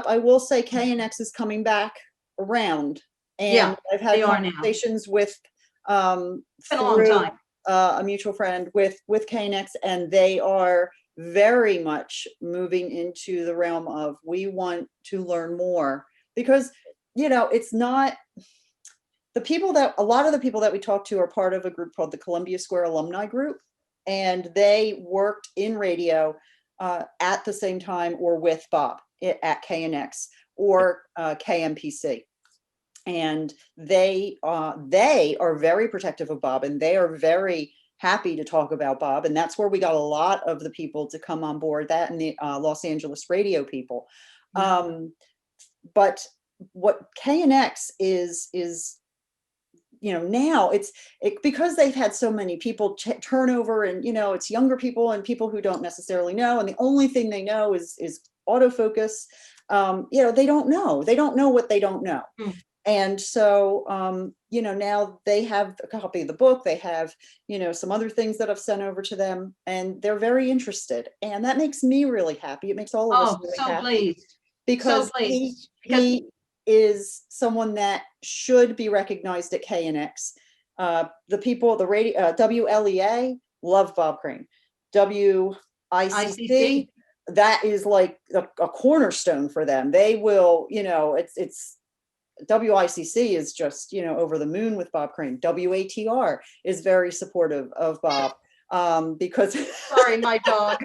I will say KNX is coming back around, and Yeah, I've had they are now. conversations with It's been a long through time. a mutual friend with KNX, and they are very much moving into the realm of, we want to learn more, because, you know, it's not a lot of the people that we talk to are part of a group called the Columbia Square Alumni Group, and they worked in radio at the same time or with Bob at KNX or KMPC. And they are very protective of Bob, and they are very happy to talk about Bob. And that's where we got a lot of the people to come on board, that and the Los Angeles radio people. But what KNX is, you know, now because they've had so many people turnover, and, you know, it's younger people and people who don't necessarily know. And the only thing they know is autofocus. You know, they don't know what they don't know. And so, you know, now they have a copy of the book, they have, you know, some other things that I've sent over to them, and they're very interested. And that makes me really happy. It makes all of us really so happy. pleased. Because So pleased. he is someone that should be recognized at KNX. The people, the radio, WLEA, love Bob Crane. WICC, that is like a cornerstone for them. They will, you know, it's WICC is just, you know, over the moon with Bob Crane. WATR is very supportive of Bob, because Sorry, my dog.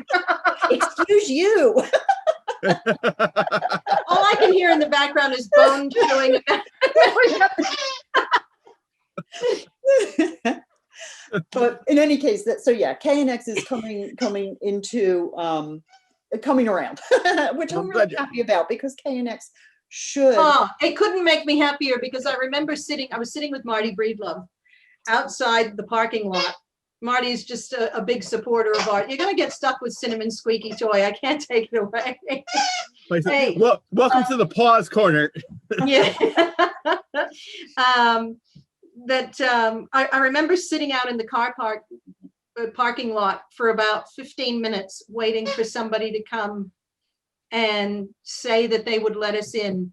excuse you. All I can hear in the background is Bone chewing. But in any case, KNX is coming into coming around, which I'm really happy about, because KNX should. Oh, it couldn't make me happier, because I remember I was sitting with Marty Breedlove outside the parking lot. Marty's just a big supporter of art. You're gonna get stuck with Cinnamon Squeaky Toy. I can't take it away. Hey, well, welcome to the pause corner. Yeah. I remember sitting out in the parking lot for about 15 minutes waiting for somebody to come and say that they would let us in.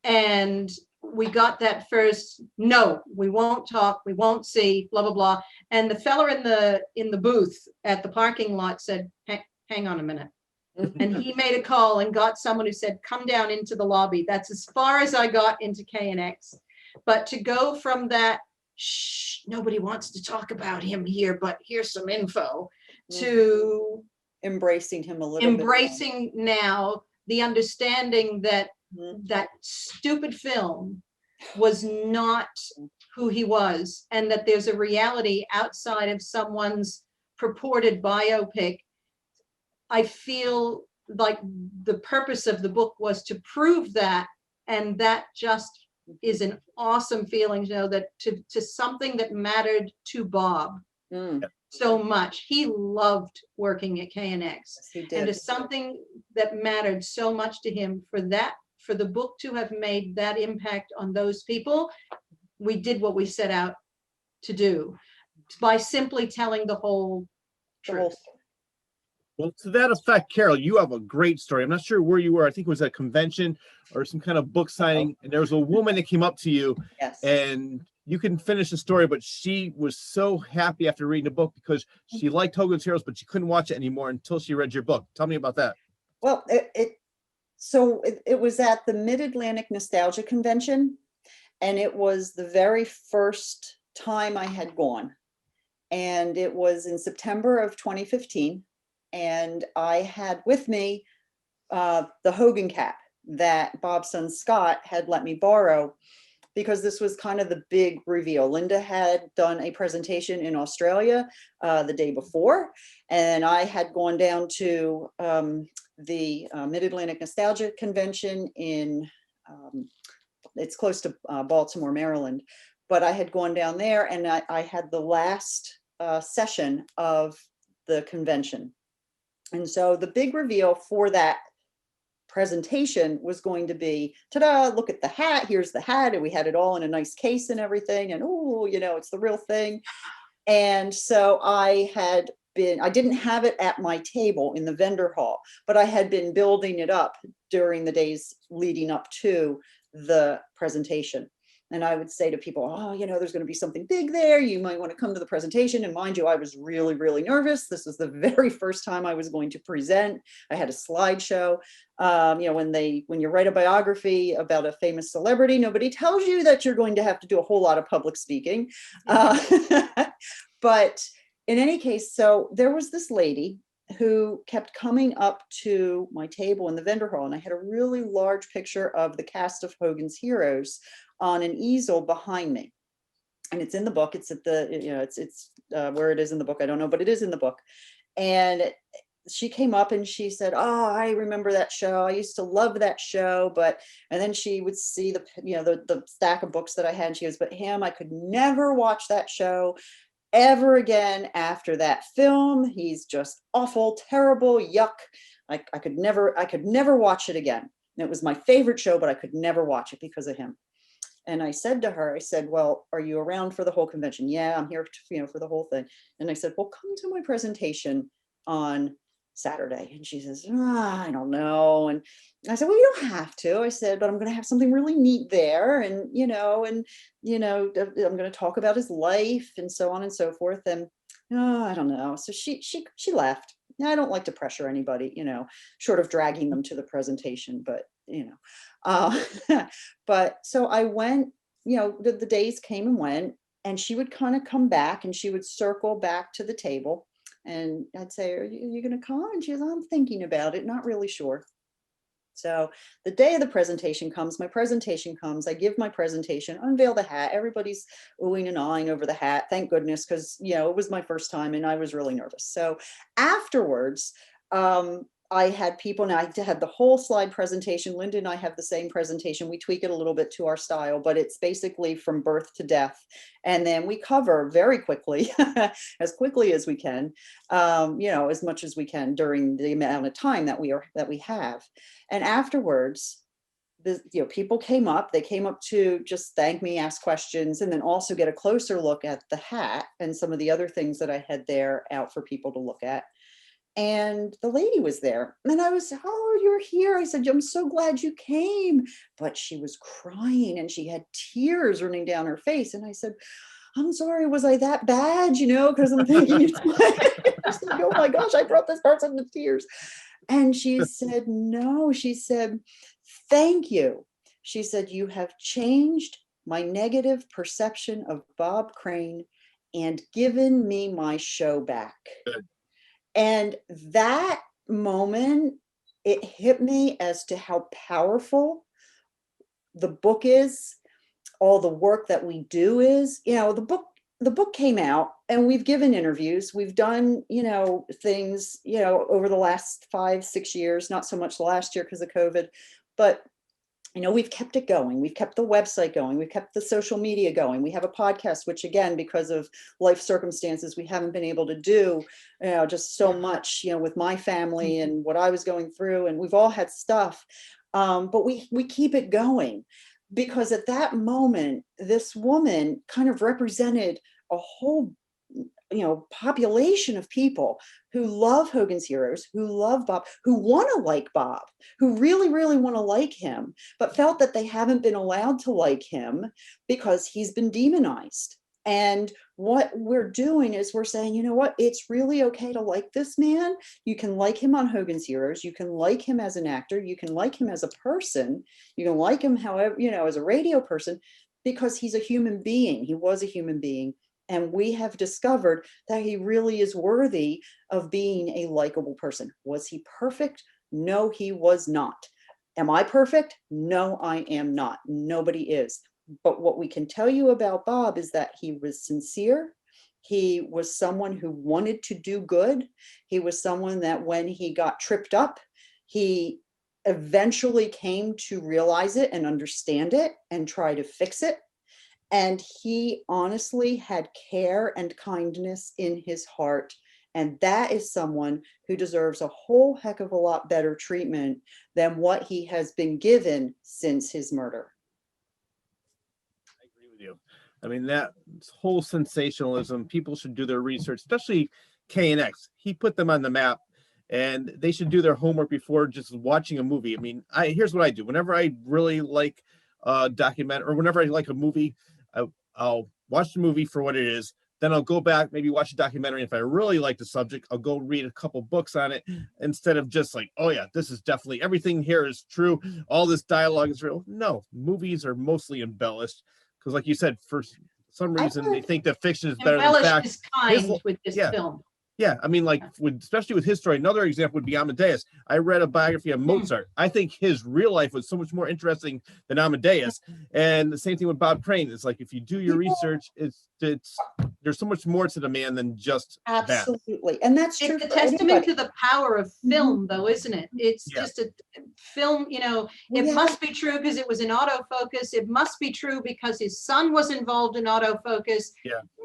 And we got that first, no, we won't talk, we won't see, blah, blah, blah. And the fella in the booth at the parking lot said, hang on a minute. And he made a call and got someone who said, come down into the lobby. That's as far as I got into KNX. But to go from that, shh, nobody wants to talk about him here, but here's some info, to embracing him a little bit. Embracing now the understanding that that stupid film was not who he was, and that there's a reality outside of someone's purported biopic. I feel like the purpose of the book was to prove that, and that just is an awesome feeling, you know, that to something that mattered to Bob so much. He loved working at KNX. Yes, he did. And to something that mattered so much to him, for the book to have made that impact on those people, we did what we set out to do by simply telling the whole truth. Well, to that effect, Carol, you have a great story. I'm not sure where you were. I think it was at a convention or some kind of book signing, and there was a woman that came up to you. Yes. And you can finish the story, but she was so happy after reading the book because she liked Hogan's Heroes, but she couldn't watch it anymore until she read your book. Tell me about that. Well, it was at the Mid-Atlantic Nostalgia Convention, and it was the very first time I had gone. And it was in September of 2015. And I had with me the Hogan cap that Bob's son Scott had let me borrow. because this was kind of the big reveal. Linda had done a presentation in Australia the day before, and I had gone down to the Mid-Atlantic Nostalgia Convention in, it's close to Baltimore, Maryland, but I had gone down there, and I had the last session of the convention. And so the big reveal for that presentation was going to be, ta-da, look at the hat, here's the hat, and we had it all in a nice case and everything, and oh, you know, it's the real thing. And so I didn't have it at my table in the vendor hall, but I had been building it up during the days leading up to the presentation. And I would say to people, oh, you know, there's going to be something big there. You might want to come to the presentation. And mind you, I was really, really nervous. This was the very first time I was going to present. I had a slideshow. You know, when you write a biography about a famous celebrity, nobody tells you that you're going to have to do a whole lot of public speaking. But in any case, so there was this lady who kept coming up to my table in the vendor hall, and I had a really large picture of the cast of Hogan's Heroes on an easel behind me. And it's in the book. It's at the, you know, it's where it is in the book, I don't know, but it is in the book. And she came up and she said, oh, I remember that show. I used to love that show. And then she would see the, you know, the stack of books that I had. And she goes, but Ham, I could never watch that show ever again after that film. He's just awful, terrible, yuck. I could never watch it again. And it was my favorite show, but I could never watch it because of him. And I said to her, I said, well, are you around for the whole convention? Yeah, I'm here, you know, for the whole thing. And I said, well, come to my presentation on Saturday. And she says, I don't know. And I said, well, you don't have to. I said, but I'm going to have something really neat there. And, you know, I'm going to talk about his life and so on and so forth. And I don't know. So she left. I don't like to pressure anybody, you know, short of dragging them to the presentation, but, you know, but so I went, you know, the days came and went, and she would kind of come back and she would circle back to the table, and I'd say, are you going to come? And she goes, I'm thinking about it, not really sure. So the day of the presentation comes, my presentation comes, I give my presentation, unveil the hat. Everybody's oohing and ahhing over the hat. Thank goodness, because, you know, it was my first time and I was really nervous. So afterwards, I had people, and I had the whole slide presentation. Linda and I have the same presentation. We tweak it a little bit to our style, but it's basically from birth to death. And then we cover very quickly, as quickly as we can, you know, as much as we can during the amount of time that we have. And afterwards, you know, people came up, they came up to just thank me, ask questions, and then also get a closer look at the hat and some of the other things that I had there out for people to look at. And the lady was there, and I was, oh, you're here. I said, I'm so glad you came. But she was crying and she had tears running down her face. And I said, I'm sorry, was I that bad? You know, because I'm thinking, it's like, oh my gosh, I brought this person to tears. And she said, no, she said, thank you. She said, you have changed my negative perception of Bob Crane and given me my show back. Good. And that moment, it hit me as to how powerful the book is, all the work that we do is. You know, the book came out, and we've given interviews, we've done, you know, things, you know, over the last 5-6 years, not so much the last year because of COVID, but you know, we've kept it going. We've kept the website going. We've kept the social media going. We have a podcast, which again, because of life circumstances, we haven't been able to do, you know, just so much, you know, with my family and what I was going through, and we've all had stuff. But we keep it going, because at that moment, this woman kind of represented a whole, you know, population of people who love Hogan's Heroes, who love Bob, who want to like Bob, who really, really want to like him, but felt that they haven't been allowed to like him because he's been demonized. And what we're doing is we're saying, you know what, it's really okay to like this man. You can like him on Hogan's Heroes. You can like him as an actor. You can like him as a person. You can like him, however, you know, as a radio person, because he's a human being. He was a human being. And we have discovered that he really is worthy of being a likable person. Was he perfect? No, he was not. Am I perfect? No, I am not. Nobody is. But what we can tell you about Bob is that he was sincere. He was someone who wanted to do good. He was someone that when he got tripped up, he eventually came to realize it and understand it and try to fix it. And he honestly had care and kindness in his heart. And that is someone who deserves a whole heck of a lot better treatment than what he has been given since his murder. I agree with you. I mean, that whole sensationalism, people should do their research, especially KNX. He put them on the map, and they should do their homework before just watching a movie. I mean, here's what I do. Whenever I really like a documentary, or whenever I like a movie, I'll watch the movie for what it is. Then I'll go back, maybe watch a documentary. If I really like the subject, I'll go read a couple books on it instead of just like, oh yeah, this is definitely, everything here is true. All this dialogue is real. No, movies are mostly embellished because, like you said, for some reason they think that fiction is better than Embellish fact. is kind with this yeah. film. Yeah, I mean, like, especially with his story. Another example would be Amadeus. I read a biography of Mozart. I think his real life was so much more interesting than Amadeus. And the same thing with Bob Crane. It's like, if you do your research, it's there's so much more to the man than just Absolutely. that. And that's true. It's a testament to the power of film, though, isn't it? It's just a film, you know, it must be true because it was in autofocus. It must be true because his son was involved in autofocus.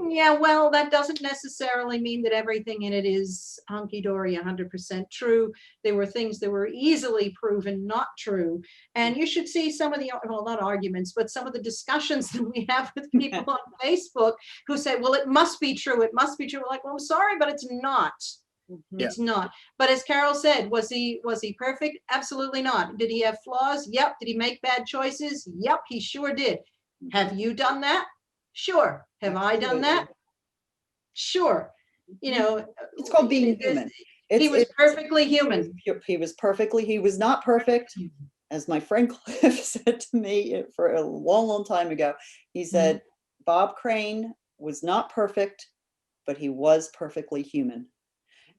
Yeah, well, that doesn't necessarily mean that everything in it is hunky-dory, 100% true. There were things that were easily proven not true. And you should see some of the, well, not arguments, but some of the discussions that we have with people on Facebook who say, well, it must be true. It must be true. We're like, well, I'm sorry, but it's not. It's not. But as Carol said, was he perfect? Absolutely not. Did he have flaws? Yep. Did he make bad choices? Yep, he sure did. Have you done that? Sure. Have I done that? Sure. You know, it's called being human. He was perfectly human. He was perfectly, he was not perfect. As my friend Cliff said to me for a long, long time ago, he said, Bob Crane was not perfect, but he was perfectly human.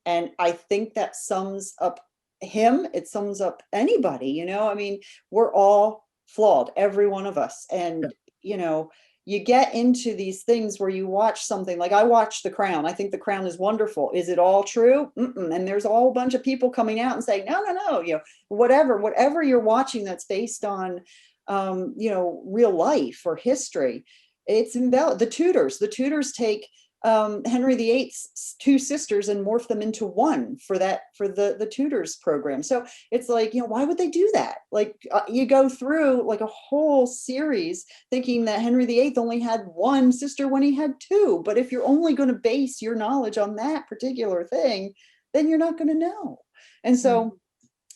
And I think that sums up him. It sums up anybody, you know, I mean, we're all flawed, every one of us. And, you know, you get into these things where you watch something like I watched The Crown. I think The Crown is wonderful. Is it all true? And there's a whole bunch of people coming out and saying, no, you know, whatever you're watching that's based on, you know, real life or history, it's embellished. The Tudors take Henry VIII's two sisters and morph them into one for the Tudors program. So it's like, you know, why would they do that? Like you go through like a whole series thinking that Henry VIII only had one sister when he had two. But if you're only going to base your knowledge on that particular thing, then you're not going to know. And so,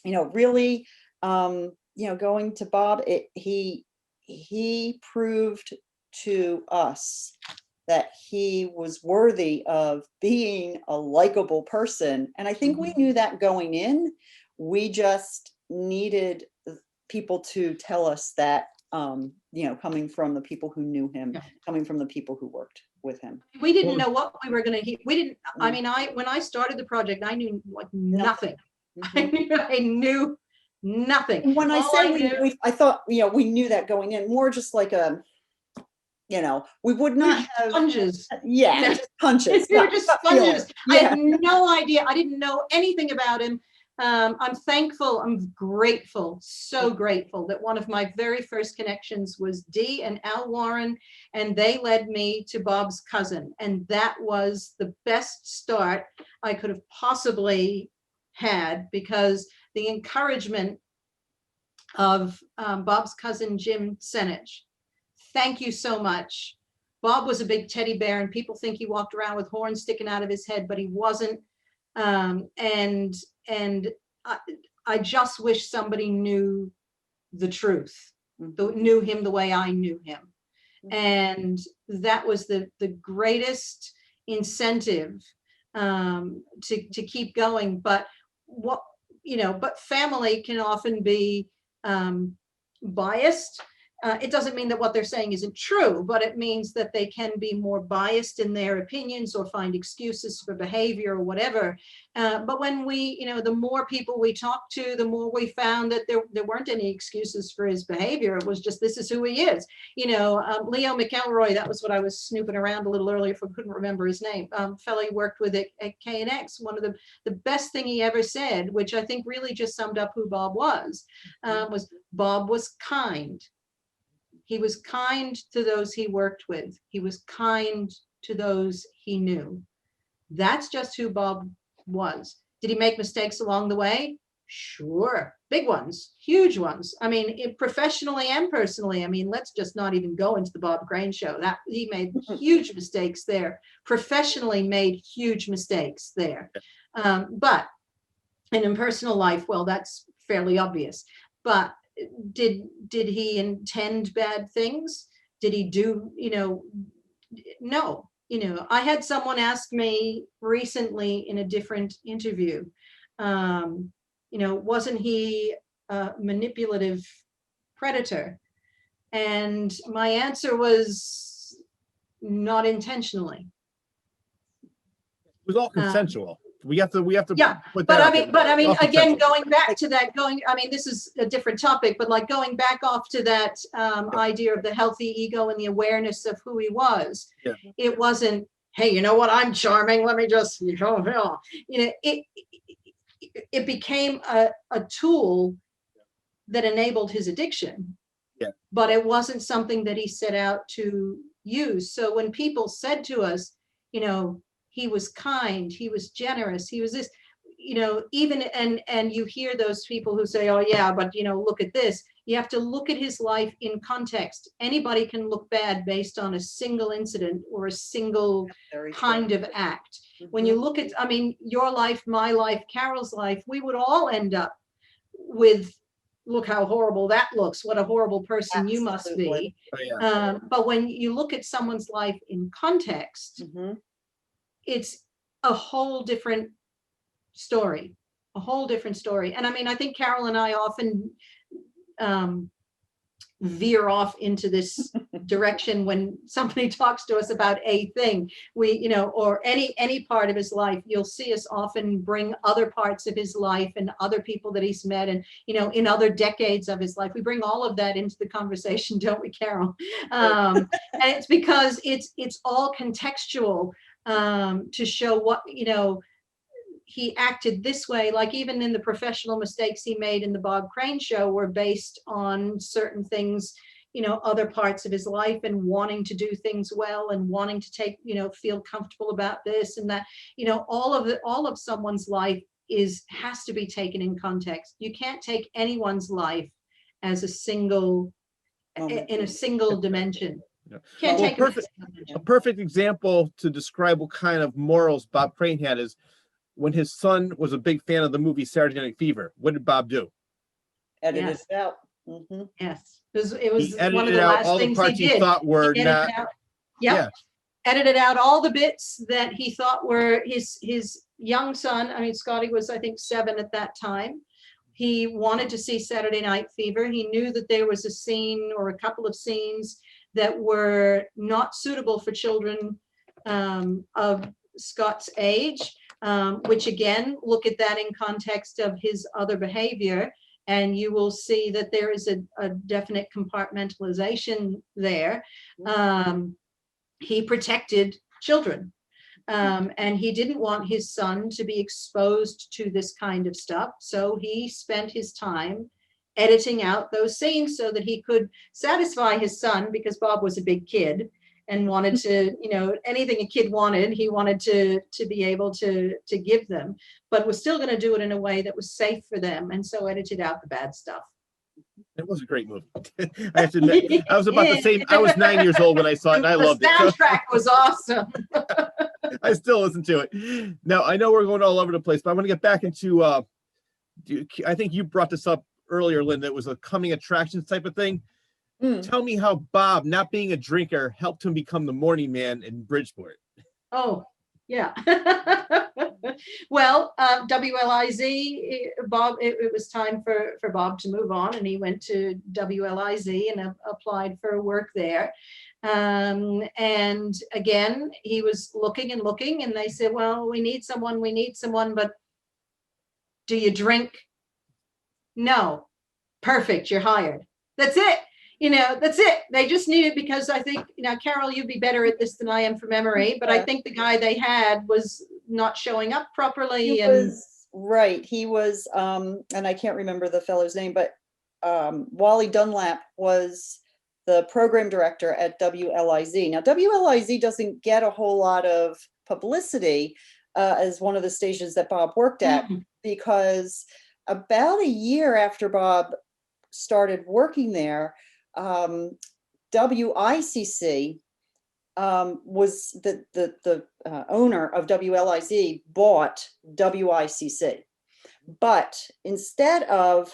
you know, really, you know, going to Bob, he proved to us that he was worthy of being a likable person. And I think we knew that going in. We just needed people to tell us that, you know, coming from the people who knew him, coming from the people who worked with him. We didn't know what we were going to, we didn't, I mean, when I started the project, I knew like nothing. I knew nothing. And when I say I thought, you know, we knew that going in, more just like a, you know, we would not have sponges. Just punches. We were just sponges. I had no idea. I didn't know anything about him. I'm thankful. I'm grateful. So grateful that one of my very first connections was Dee and Al Warren, and they led me to Bob's cousin. And that was the best start I could have possibly had, because the encouragement of Bob's cousin, Jim Senich. Thank you so much. Bob was a big teddy bear, and people think he walked around with horns sticking out of his head, but he wasn't. And I just wish somebody knew the truth, knew him the way I knew him. And that was the greatest incentive to keep going. But but family can often be biased. It doesn't mean that what they're saying isn't true, but it means that they can be more biased in their opinions or find excuses for behavior or whatever. But when we, the more people we talked to, the more we found that there weren't any excuses for his behavior. It was just, this is who he is. Leo McElroy, that was what I was snooping around a little earlier if I couldn't remember his name. Fellow he worked with at KNX. One of the best thing he ever said, which I think really just summed up who Bob was Bob was kind. He was kind to those he worked with. He was kind to those he knew. That's just who Bob was. Did he make mistakes along the way? Sure. Big ones, huge ones. I mean, professionally and personally. I mean, let's just not even go into the Bob Crane show. That he made huge mistakes there. Professionally made huge mistakes there. But in personal life, well, that's fairly obvious. But did he intend bad things? Did he do, no. I had someone ask me recently in a different interview, wasn't he a manipulative predator? And my answer was not intentionally. It was all consensual. We have to Yeah, put but that I mean, out there. again, going back to that, this is a different topic, but like going back off to that idea of the healthy ego and the awareness of who he was. Yeah. It wasn't, hey, you know what, I'm charming, let me just, it became a tool that enabled his addiction. Yeah. But it wasn't something that he set out to use. So when people said to us, he was kind, he was generous, he was this, even, and you hear those people who say, oh yeah, but look at this. You have to look at his life in context. Anybody can look bad based on a single incident or a single kind of act. When you look at, your life, my life, Carol's life, we would all end up with, look how horrible that looks. What a horrible person you must be. Oh, yeah. But when you look at someone's life in context, it's a whole different story, And I think Carol and I often veer off into this direction when somebody talks to us about a thing, or any part of his life. You'll see us often bring other parts of his life and other people that he's met, and in other decades of his life. We bring all of that into the conversation, don't we, Carol? And it's because it's all contextual to show what he acted this way. Like even in the professional mistakes he made in the Bob Crane show were based on certain things, other parts of his life, and wanting to do things well and wanting to take, feel comfortable about this and that. All of someone's life has to be taken in context. You can't take anyone's life as a single dimension. Yeah. Can't Well, take a perfect example to describe what kind of morals Bob Crane had is when his son was a big fan of the movie Saturday Night Fever. What did Bob do? Edited it out. Yes, it was He one of edited the out last all the things parts he he did. thought were He not. Edited out all the bits that he thought were his young son. Scotty was, I think, 7 at that time. He wanted to see Saturday Night Fever. He knew that there was a scene or a couple of scenes that were not suitable for children of Scott's age, which again, look at that in context of his other behavior, and you will see that there is a definite compartmentalization there. He protected children, and he didn't want his son to be exposed to this kind of stuff. So he spent his time editing out those scenes so that he could satisfy his son, because Bob was a big kid and wanted to, anything a kid wanted, he wanted to be able to give them, but was still going to do it in a way that was safe for them. And so edited out the bad stuff. It was a great movie. I have to admit, I was about the same. I was 9 years old when I saw it, and I loved it. The soundtrack was awesome. I still listen to it. Now, I know we're going all over the place, but I want to get back into, I think you brought this up earlier, Linda. It was a coming attractions type of thing. Tell me how Bob, not being a drinker, helped him become the morning man in Bridgeport. Oh, yeah. Well, WLIZ, Bob, it was time for Bob to move on, and he went to WLIZ and applied for work there. And again, he was looking and looking, and they said, well, we need someone, but do you drink? No. Perfect, you're hired. That's it. That's it. They just needed, because I think, Carol, you'd be better at this than I am from memory, but I think the guy they had was not showing up properly. He was, right. He was, and I can't remember the fellow's name, but Wally Dunlap was the program director at WLIZ. Now, WLIZ doesn't get a whole lot of publicity as one of the stations that Bob worked at, because about a year after Bob started working there, WICC was the owner of WLIZ bought WICC. But instead of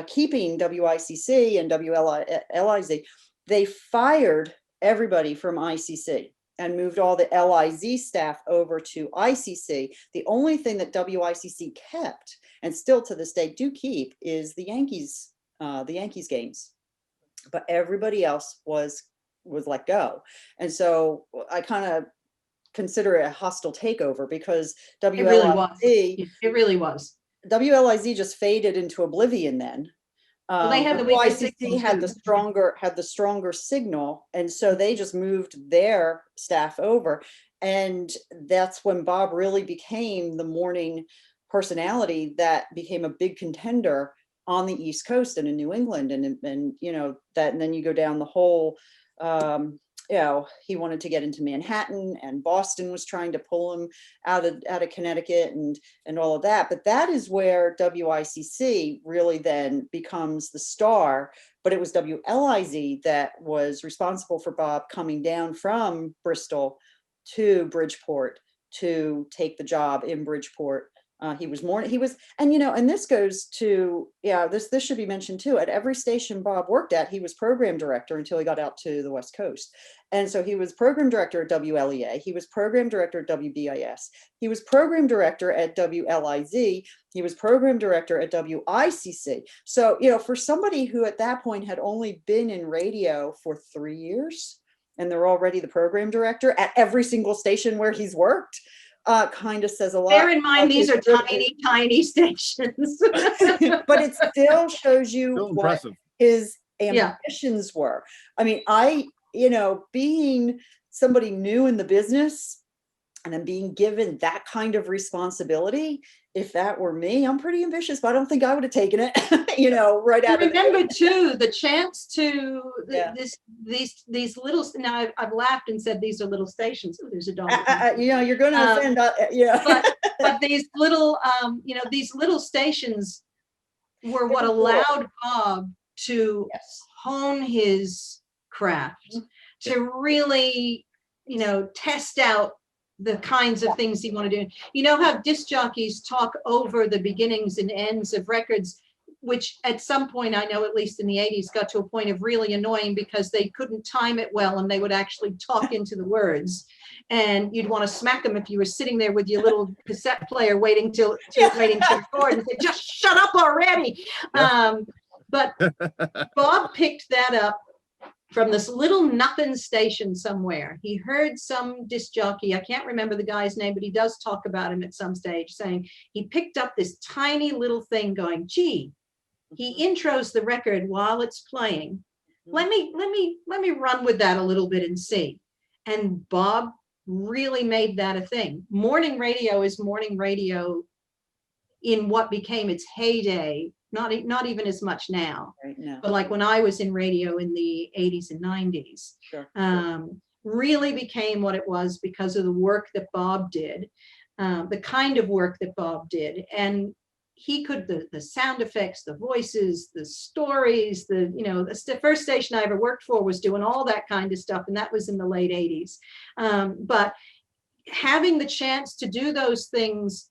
keeping WICC and WLIZ, they fired everybody from ICC and moved all the LIZ staff over to ICC. The only thing that WICC kept, and still to this day do keep, is the Yankees games. But everybody else was let go. And so I kind of consider it a hostile takeover, because It really was. WLIZ just faded into oblivion then. Well, they had the weakest WICC signal had too. the stronger signal, and so they just moved their staff over. And that's when Bob really became the morning personality that became a big contender on the East Coast and in New England, and that, and then you go down the whole, he wanted to get into Manhattan, and Boston was trying to pull him out of Connecticut and all of that. But that is where WICC really then becomes the star. But it was WLIZ that was responsible for Bob coming down from Bristol to Bridgeport to take the job in Bridgeport. And this goes to, this should be mentioned too. At every station Bob worked at, he was program director until he got out to the West Coast. And so he was program director at WLEA. He was program director at WBIS. He was program director at WLIZ. He was program director at WICC. So, for somebody who at that point had only been in radio for 3 years, and they're already the program director at every single station where he's worked, kind of says a lot. Bear in mind, these are tiny stations. But it still shows you Still what impressive. his ambitions were. I mean, being somebody new in the business and then being given that kind of responsibility, if that were me, I'm pretty ambitious, but I don't think I would have taken it, right out of the Remember gate. too, the chance to these little, now I've laughed and said these are little stations. Oh, there's a dog. You're going to offend, but these little, these little stations were what allowed Bob to hone his craft, to really, test out the kinds of things he wanted to do. You know how disc jockeys talk over the beginnings and ends of records, which at some point, I know at least in the 80s, got to a point of really annoying because they couldn't time it well and they would actually talk into the words. And you'd want to smack them if you were sitting there with your little cassette player waiting to record and say, just shut up already. But Bob picked that up from this little nothing station somewhere. He heard some disc jockey, I can't remember the guy's name, but he does talk about him at some stage, saying he picked up this tiny little thing going, gee, he intros the record while it's playing. Let me run with that a little bit and see. And Bob really made that a thing. Morning radio is morning radio in what became its heyday. Not even as much now, Right now. but like when I was in radio in the 80s and 90s, Sure. Really became what it was because of the work that Bob did, the kind of work that Bob did. And he could, the sound effects, the voices, the stories, the first station I ever worked for was doing all that kind of stuff. And that was in the late 80s. But having the chance to do those things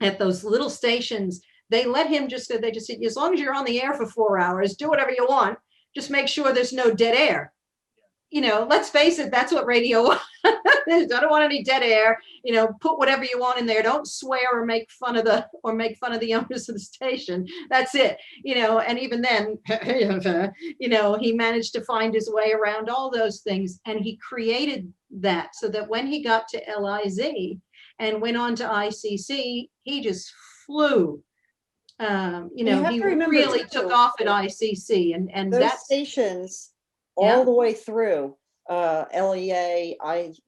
at those little stations, they let him they said, as long as you're on the air for 4 hours, do whatever you want. Just make sure there's no dead air. let's face it, that's what radio was. I don't want any dead air. Put whatever you want in there. Don't swear or make fun of the owners of the station. That's it. And even then, he managed to find his way around all those things, and he created that so that when he got to LIZ and went on to ICC, he just flew. have He to remember really too, took off at ICC, and those that's stations Yeah. all the way through LEA, BIS,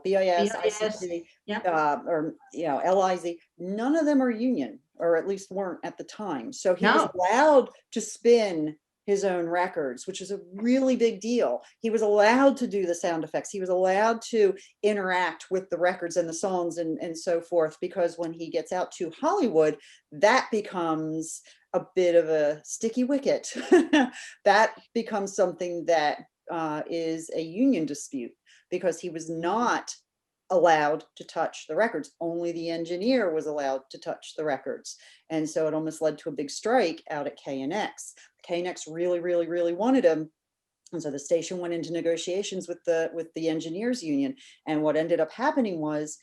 BIS, ICC, yeah. or LIZ. None of them are union, or at least weren't at the time. So he was No. allowed to spin his own records, which is a really big deal. He was allowed to do the sound effects. He was allowed to interact with the records and the songs and so forth, because when he gets out to Hollywood, that becomes a bit of a sticky wicket. That becomes something that is a union dispute, because he was not allowed to touch the records. Only the engineer was allowed to touch the records. And so it almost led to a big strike out at KNX. KNX really, really, really wanted him. And so the station went into negotiations with the engineers union. And what ended up happening was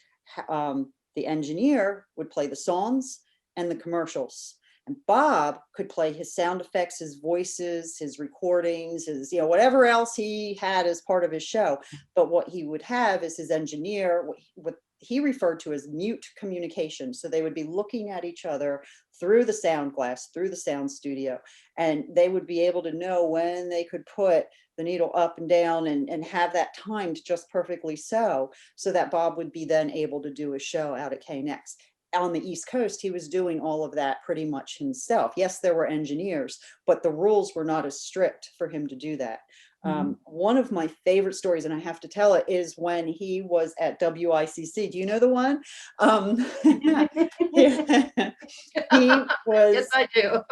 the engineer would play the songs and the commercials. And Bob could play his sound effects, his voices, his recordings, his, whatever else he had as part of his show. But what he would have is his engineer, what he referred to as mute communication. So they would be looking at each other through the sound glass, through the sound studio, and they would be able to know when they could put the needle up and down and have that timed just perfectly so that Bob would be then able to do a show out at KNX. On the East Coast, he was doing all of that pretty much himself. Yes, there were engineers, but the rules were not as strict for him to do that. One of my favorite stories, and I have to tell it, is when he was at WICC. Do you know the one? He was. Yes, I do.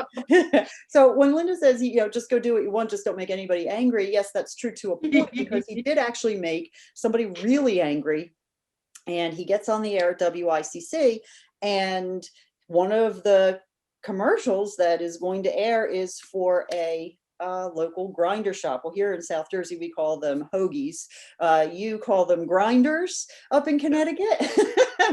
So when Linda says, just go do what you want, just don't make anybody angry. Yes, that's true to a point, because he did actually make somebody really angry. And he gets on the air at WICC, and one of the commercials that is going to air is for a local grinder shop. Well, here in South Jersey, we call them hoagies. You call them grinders up in Connecticut.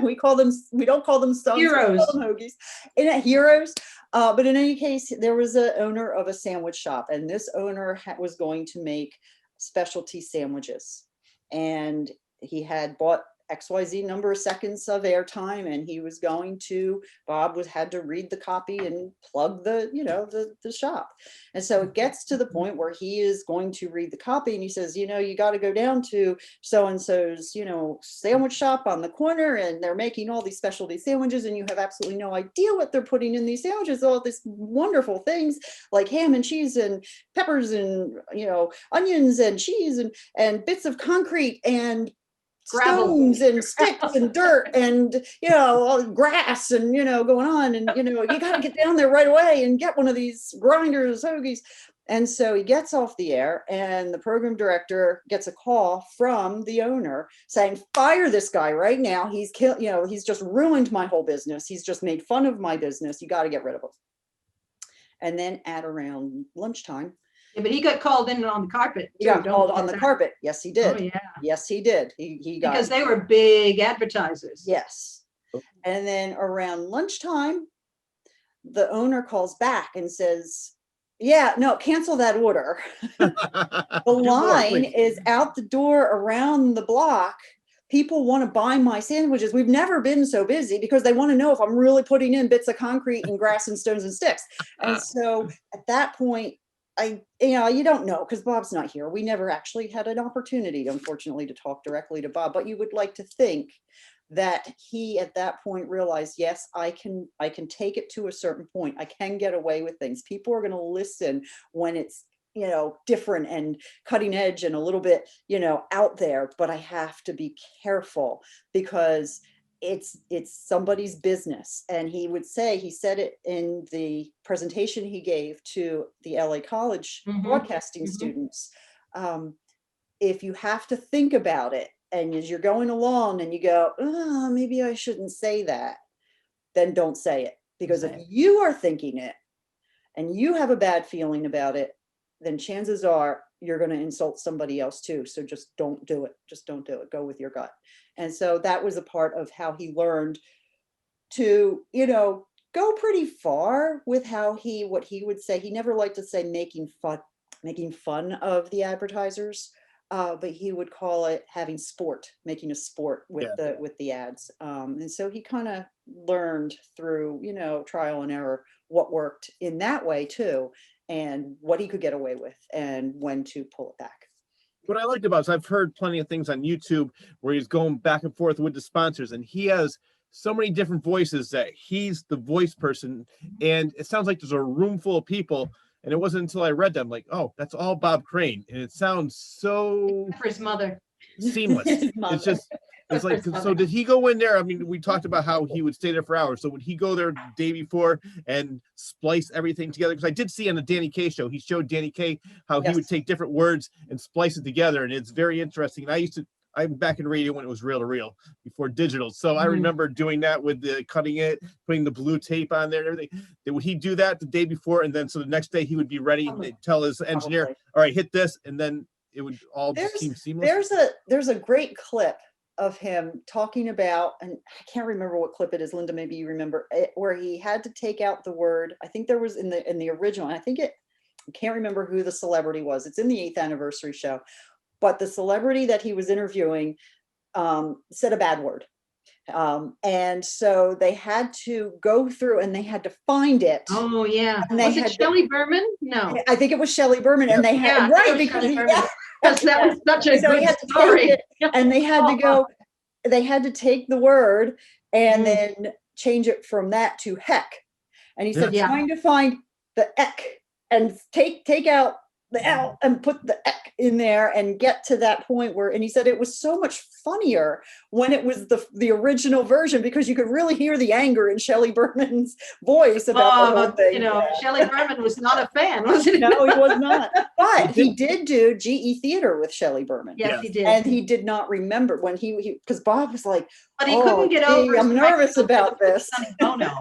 we don't call them subs, Heroes. we call them hoagies. Heroes. But in any case, there was an owner of a sandwich shop, and this owner was going to make specialty sandwiches. And he had bought XYZ number of seconds of airtime, and he was going to, Bob had to read the copy and plug the shop. And so it gets to the point where he is going to read the copy, and he says, you got to go down to so-and-so's, sandwich shop on the corner, and they're making all these specialty sandwiches, and you have absolutely no idea what they're putting in these sandwiches, all these wonderful things like ham and cheese and peppers and, onions and cheese and bits of concrete and stones and sticks and dirt and all grass and going on, and you got to get down there right away and get one of these grinders, hoagies. And so he gets off the air, and the program director gets a call from the owner saying, fire this guy right now. He's he's just ruined my whole business. He's just made fun of my business. You got to get rid of him. And then at around lunchtime, Yeah, but he got called in on the carpet. He got called on the carpet. Yes, he did. Oh, yeah. Yes, he did. He got, because they were big advertisers. Yes. And then around lunchtime, the owner calls back and says, yeah, no, cancel that order. The line is out the door around the block. People want to buy my sandwiches. We've never been so busy, because they want to know if I'm really putting in bits of concrete and grass and stones and sticks. And so at that point, you don't know, because Bob's not here. We never actually had an opportunity, unfortunately, to talk directly to Bob, but you would like to think that he at that point realized, yes, I can take it to a certain point. I can get away with things. People are going to listen when it's different and cutting edge and a little bit out there, but I have to be careful, because it's somebody's business. And he said it in the presentation he gave to the LA College broadcasting students. If you have to think about it, and as you're going along and you go, oh, maybe I shouldn't say that, then don't say it. Because if you are thinking it and you have a bad feeling about it, then chances are you're going to insult somebody else too. So just don't do it. Just don't do it. Go with your gut. And so that was a part of how he learned to, you know, go pretty far with how what he would say. He never liked to say making fun of the advertisers, but he would call it making a sport with the ads. And so he kind of learned through, you know, trial and error what worked in that way too, and what he could get away with and when to pull it back. What I liked about it is I've heard plenty of things on YouTube where he's going back and forth with the sponsors, and he has so many different voices that he's the voice person. And it sounds like there's a room full of people. And it wasn't until I read them like, oh, that's all Bob Crane. And it sounds so For his mother. seamless. It's just, it's like, so did he go in there? I mean, we talked about how he would stay there for hours. So would he go there the day before and splice everything together? Because I did see on the Danny Kaye show, he showed Danny Kaye how he would take different words and splice it together. And it's very interesting. And I'm back in radio when it was reel to reel before digital. So I remember doing that with the cutting it, putting the blue tape on there and everything. Would he do that the day before? And then so the next day he would be ready to tell his engineer, all right, hit this. And then it would all just seem seamless. There's a great clip of him talking about, and I can't remember what clip it is, Linda, maybe you remember it, where he had to take out the word. I think there was in the original, and I can't remember who the celebrity was. It's in the 8th anniversary show, but the celebrity that he was interviewing said a bad word. And so they had to go through and they had to find it. Oh yeah. And was it Shelley Berman? No. I think it was Shelley Berman. And they had, because that was such a good story. And they had to go, they had to take the word and then change it from that to heck. And he said, trying to find the eck and take out the L and put the eck in there and get to that point where, and he said it was so much funnier when it was the original version, because you could really hear the anger in Shelley Berman's voice about the whole thing. You know, Shelley Berman was not a fan, was he? No, he was not. But he did do GE Theater with Shelley Berman. Yes, he did. And he did not remember when he because Bob was like, but he couldn't get over. I'm nervous about this. Sonny Bono.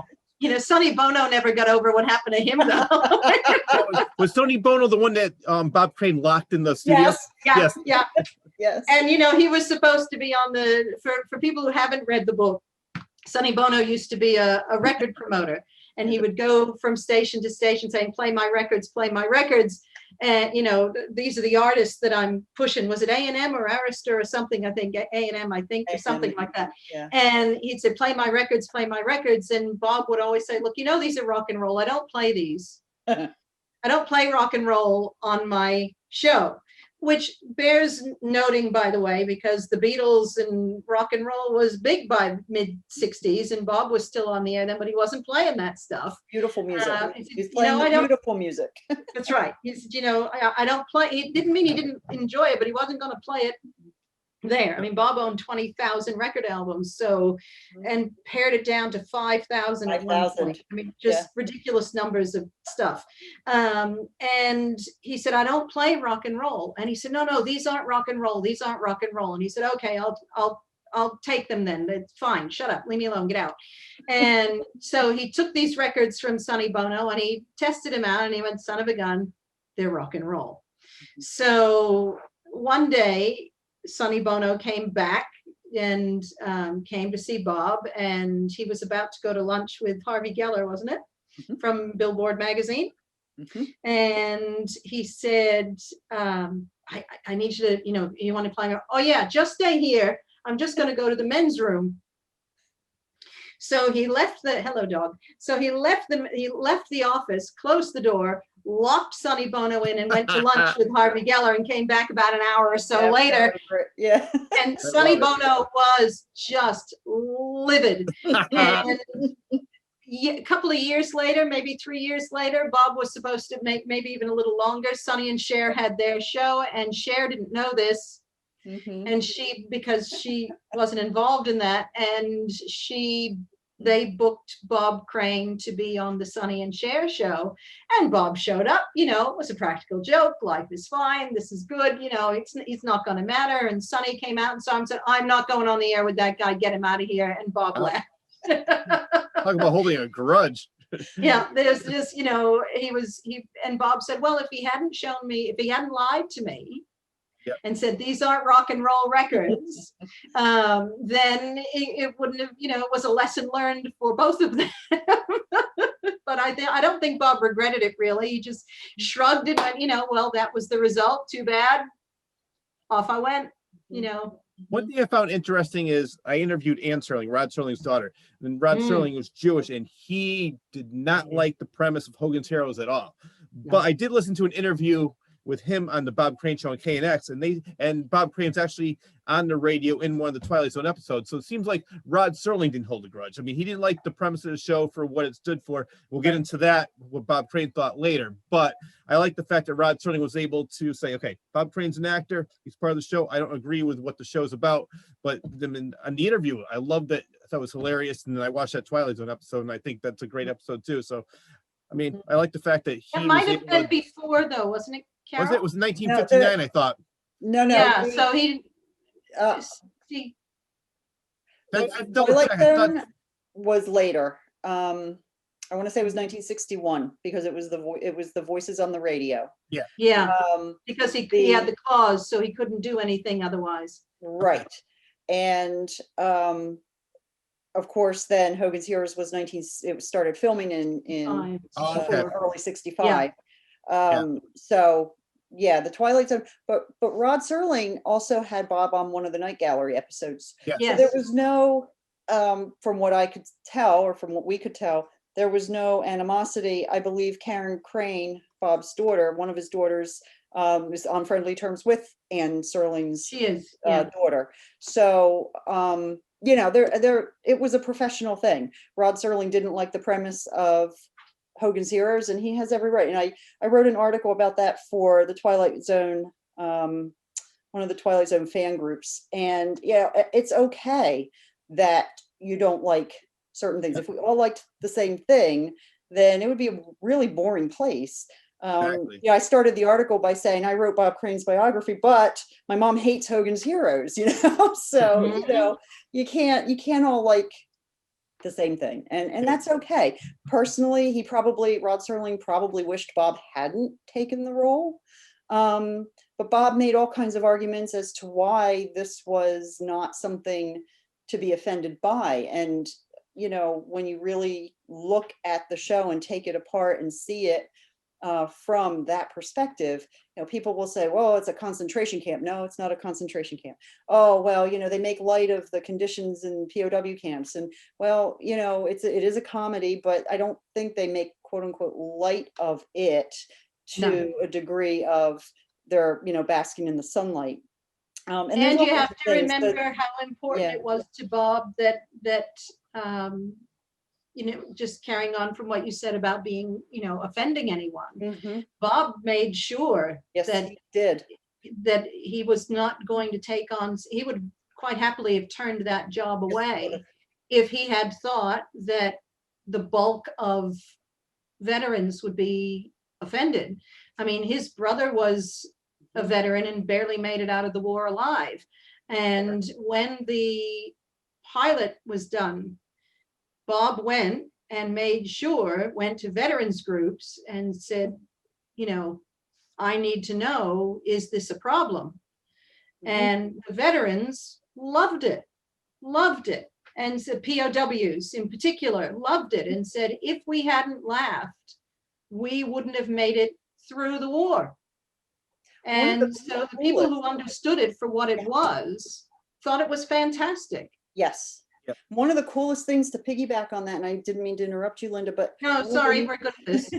You know, Sonny Bono never got over what happened to him, though. Was Sonny Bono the one that Bob Crane locked in the studio? Yes. And, you know, he was supposed to be on for people who haven't read the book, Sonny Bono used to be a record promoter. And he would go from station to station saying, play my records, play my records. And, you know, these are the artists that I'm pushing. Was it A&M or Arista or something? I think A&M, I think, or something like that. Yeah. And he'd say, play my records, play my records. And Bob would always say, look, you know, these are rock and roll. I don't play these. I don't play rock and roll on my show. Which bears noting, by the way, because the Beatles and rock and roll was big by mid 60s and Bob was still on the air then, but he wasn't playing that stuff. Beautiful music. He's playing beautiful music. That's right. He said, you know, I don't play. It didn't mean he didn't enjoy it, but he wasn't going to play it there. I mean, Bob owned 20,000 record albums, so, and pared it down to 5,000 at one point. I mean, just ridiculous numbers of stuff. And he said, I don't play rock and roll. And he said, no, these aren't rock and roll. These aren't rock and roll. And he said, okay, I'll take them then. It's fine. Shut up. Leave me alone. Get out. And so he took these records from Sonny Bono and he tested them out and he went, son of a gun, they're rock and roll. So one day, Sonny Bono came back and came to see Bob, and he was about to go to lunch with Harvey Geller, wasn't it? From Billboard magazine. And he said, I need you to, you know, you want to play? Oh yeah, just stay here. I'm just going to go to the men's room. So he left hello dog. So he left the office, closed the door, locked Sonny Bono in and went to lunch with Harvey Geller and came back about an hour or so later. Yeah. And Sonny Bono was just livid. And a couple of years later, maybe 3 years later, Bob was supposed to make maybe even a little longer. Sonny and Cher had their show and Cher didn't know this. And because she wasn't involved in that, and they booked Bob Crane to be on the Sonny and Cher show, and Bob showed up. You know, it was a practical joke. Life is fine. This is good. You know, it's not going to matter. And Sonny came out and saw him and said, I'm not going on the air with that guy. Get him out of here. And Bob left. Talk about holding a grudge. Yeah, there's just, and Bob said, well, if he hadn't lied to me Yep. and said, these aren't rock and roll records, then it wouldn't have, it was a lesson learned for both of them. But I don't think Bob regretted it really. He just shrugged and went, well, that was the result. Too bad. Off I went, One thing I found interesting is I interviewed Ann Serling, Rod Serling's daughter, and Rod Serling was Jewish, and he did not like the premise of Hogan's Heroes at all. But I did listen to an interview with him on the Bob Crane show on KNX, and Bob Crane's actually on the radio in one of the Twilight Zone episodes. So it seems like Rod Serling didn't hold a grudge. I mean, he didn't like the premise of the show for what it stood for. We'll get into that, what Bob Crane thought later. But I like the fact that Rod Serling was able to say, okay, Bob Crane's an actor. He's part of the show. I don't agree with what the show's about. But then on the interview, I loved it. I thought it was hilarious. And then I watched that Twilight Zone episode, and I think that's a great episode too. So, I mean, I like the fact that he It might have been before though, wasn't it, Carol? Was it? It was 1959, I thought. No. Yeah, so he, Twilight Zone was later. I want to say it was 1961 because it was the voices on the radio. Yeah, because he had the clause, so he couldn't do anything otherwise. Right. And of course, then Hogan's Heroes was it started filming in early 65. So yeah, the Twilight Zone, but Rod Serling also had Bob on one of the Night Gallery episodes. Yes. So there was no, from what I could tell, or from what we could tell, there was no animosity. I believe Karen Crane, Bob's daughter, one of his daughters, is on friendly terms with Ann Serling's daughter. So it was a professional thing. Rod Serling didn't like the premise of Hogan's Heroes, and he has every right. And I wrote an article about that for the Twilight Zone, one of the Twilight Zone fan groups. And it's okay that you don't like certain things. If we all liked the same thing, then it would be a really boring place. Exactly. I started the article by saying I wrote Bob Crane's biography, but my mom hates Hogan's Heroes, so you can't all like the same thing, and that's okay. Personally, Rod Serling probably wished Bob hadn't taken the role, but Bob made all kinds of arguments as to why this was not something to be offended by. And when you really look at the show and take it apart and see it from that perspective, people will say, well, it's a concentration camp. No, it's not a concentration camp. Oh, well, they make light of the conditions in POW camps. And well, it is a comedy, but I don't think they make quote unquote light of it to a degree of their, basking in the sunlight. And you have to remember how important it was to Bob that just carrying on from what you said about being, offending anyone. Bob made sure that he did. That he was not going to take on, he would quite happily have turned that job away if he had thought that the bulk of veterans would be offended. I mean, his brother was a veteran and barely made it out of the war alive. And when the pilot was done, Bob went to veterans groups and said, I need to know, is this a problem? And the veterans loved it. And the POWs in particular loved it and said, if we hadn't laughed, we wouldn't have made it through the war. And so the people who understood it for what it was thought it was fantastic. Yes. Yep. One of the coolest things to piggyback on that, and I didn't mean to interrupt you, Linda, but no, sorry, we're good at this.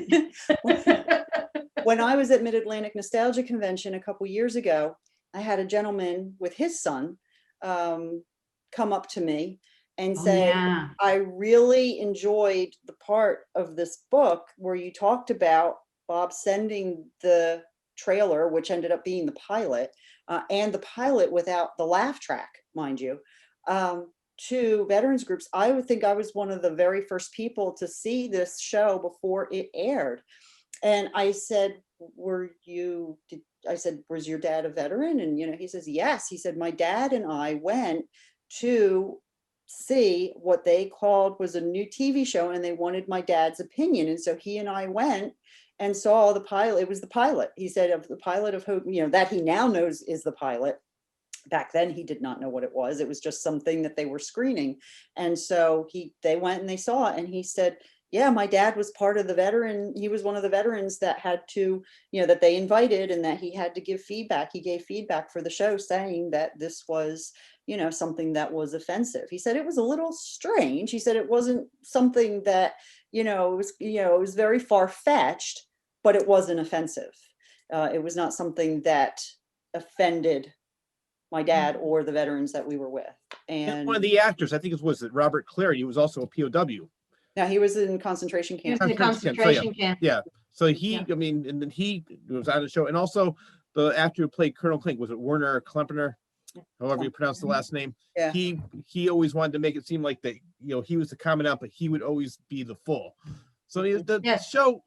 When I was at Mid-Atlantic Nostalgia Convention a couple years ago, I had a gentleman with his son come up to me and say, I really enjoyed the part of this book where you talked about Bob sending the trailer, which ended up being the pilot, and the pilot without the laugh track, mind you, to veterans groups. I would think I was one of the very first people to see this show before it aired. And I said, was your dad a veteran? And, he says, yes. He said, my dad and I went to see what they called was a new TV show, and they wanted my dad's opinion. And so he and I went and saw the pilot. It was the pilot. He said of the pilot of Hogan, you know, that he now knows is the pilot. Back then he did not know what it was. It was just something that they were screening. And so they went and they saw it, and he said, yeah, my dad was part of the veteran. He was one of the veterans that had to, you know, that they invited, and that he had to give feedback. He gave feedback for the show saying that this was, you know, something that was offensive. He said it was a little strange. He said it wasn't something that, it was very far-fetched, but it wasn't offensive. It was not something that offended my dad or the veterans that we were with. And one of the actors, I think was it Robert Clary, he was also a POW. now he was in concentration He was camp. in a concentration camp. Yeah. So he, Yeah. I mean, and then he was on the show. And also the actor who played Colonel Klink, was it Werner Klempener? However you pronounce the last name. Yeah. He always wanted to make it seem like that, he was the commandant, but he would always be the full. So the Yes. show,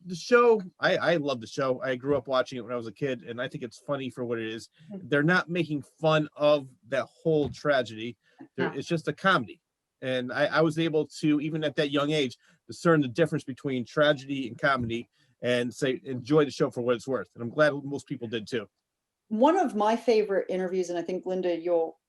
I love the show. I grew up watching it when I was a kid, and I think it's funny for what it is. They're not making fun of that whole tragedy. No. It's just a comedy. And I was able to, even at that young age, discern the difference between tragedy and comedy, and say, enjoy the show for what it's worth. And I'm glad most people did too. One of my favorite interviews, and I think Linda, you'll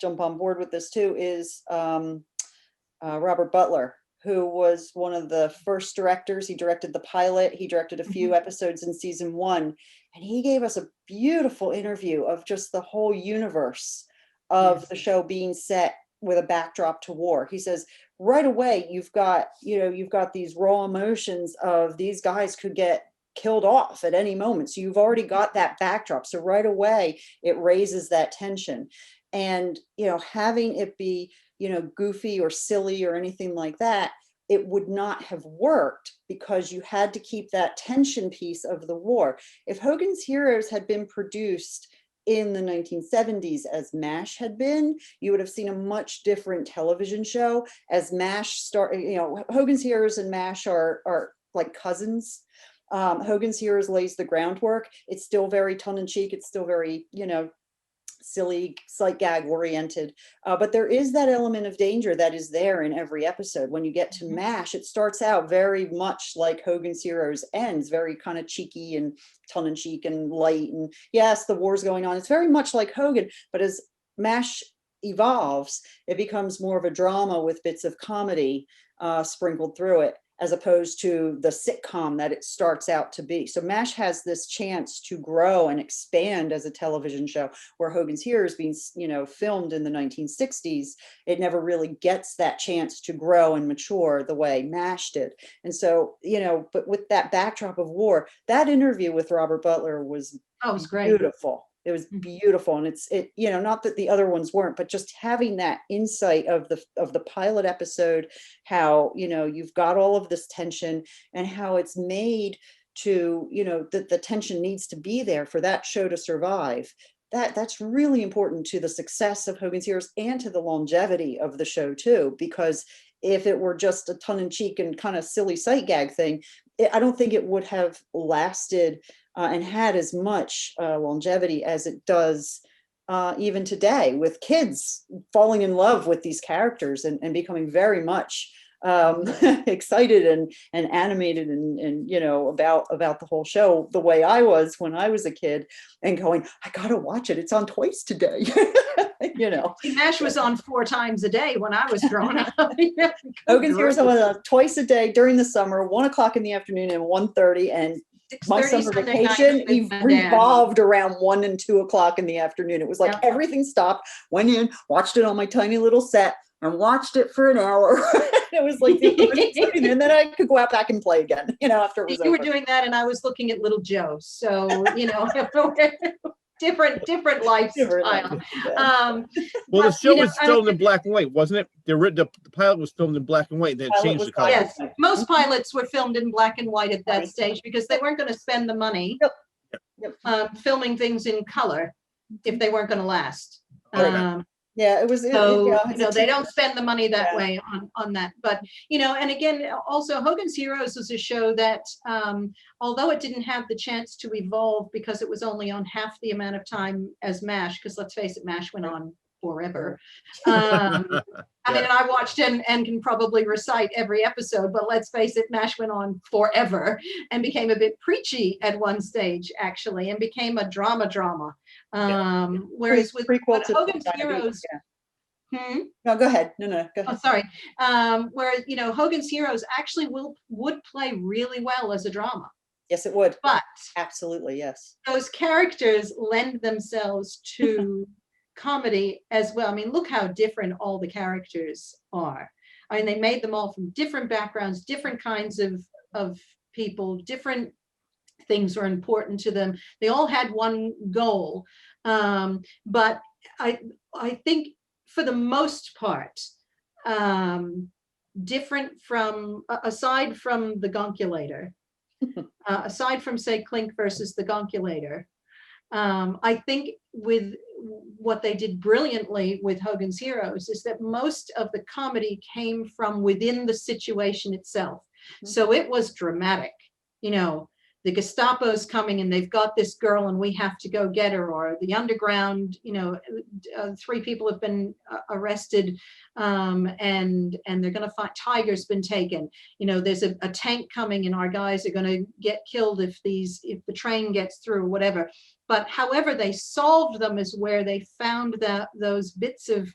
jump on board with this too, is Robert Butler, who was one of the first directors. He directed the pilot. He directed a few episodes in season 1, and he gave us a beautiful interview of just the whole universe of Yes. the show being set with a backdrop to war. He says right away, you've got these raw emotions of these guys could get killed off at any moment. So you've already got that backdrop. So right away, it raises that tension. And, having it be, goofy or silly or anything like that, it would not have worked, because you had to keep that tension piece of the war. If Hogan's Heroes had been produced in the 1970s as MASH had been, you would have seen a much different television show. As MASH Hogan's Heroes and MASH are like cousins. Hogan's Heroes lays the groundwork. It's still very tongue-in-cheek. It's still very, silly, sight gag oriented. But there is that element of danger that is there in every episode. When you get to MASH, it starts out very much like Hogan's Heroes ends, very kind of cheeky and tongue-in-cheek and light. And yes, the war's going on. It's very much like Hogan, but as MASH evolves, it becomes more of a drama with bits of comedy sprinkled through it, as opposed to the sitcom that it starts out to be. So MASH has this chance to grow and expand as a television show, where Hogan's Heroes being, filmed in the 1960s, it never really gets that chance to grow and mature the way MASH did. And so, but with that backdrop of war, that interview with Robert Butler was Great. beautiful. It was beautiful. And it's not that the other ones weren't, but just having that insight of the pilot episode, how, you've got all of this tension, and how it's made to, that the tension needs to be there for that show to survive. That's really important to the success of Hogan's Heroes and to the longevity of the show too, because if it were just a tongue-in-cheek and kind of silly sight gag thing, I don't think it would have lasted and had as much longevity as it does even today, with kids falling in love with these characters and becoming very much excited and animated and about the whole show, the way I was when I was a kid, and going, I gotta watch it. It's on twice today. See, MASH was on 4 times a day when I was growing up. Hogan's Heroes was twice a day during the summer, 1 o'clock in the afternoon and 1:30, and my summer vacation revolved around 1 and 2 o'clock in the afternoon. It was like everything stopped, went in, watched it on my tiny little set, and watched it for an hour. It was like, and then I could go out back and play again, after it was You were over. doing that, and I was looking at Little Joe. So, different lifestyle. Well, the show was filmed in black and white, wasn't it? The pilot was filmed in black and white. Then it changed the color. Yes, most pilots were filmed in black and white at that stage, because they weren't going to spend the money filming things in color if they weren't going to last. Yeah, it was. They don't spend the money that way on that. But, and again, also Hogan's Heroes was a show that, although it didn't have the chance to evolve because it was only on half the amount of time as MASH, because let's face it, MASH went on forever. I mean, and I watched and can probably recite every episode, but let's face it, MASH went on forever and became a bit preachy at one stage, actually, and became a drama. Whereas with Prequel to Hogan's Dynamite, Heroes, yeah. No, go ahead. No, go oh, ahead. sorry. Whereas, you know, Hogan's Heroes actually would play really well as a drama. Yes, it would. But Absolutely, yes. those characters lend themselves to comedy as well. I mean, look how different all the characters are. I mean, they made them all from different backgrounds, different kinds of people, different things were important to them. They all had one goal. But I think for the most part, different from, aside from the Gonculator, aside from, say, Clink versus the Gonculator, I think with what they did brilliantly with Hogan's Heroes is that most of the comedy came from within the situation itself. So it was dramatic, you know, the Gestapo's coming and they've got this girl and we have to go get her, or the underground, you know, 3 people have been arrested and they're going to find, Tiger's been taken, you know, there's a tank coming and our guys are going to get killed if the train gets through or whatever. But however they solved them is where they found those bits of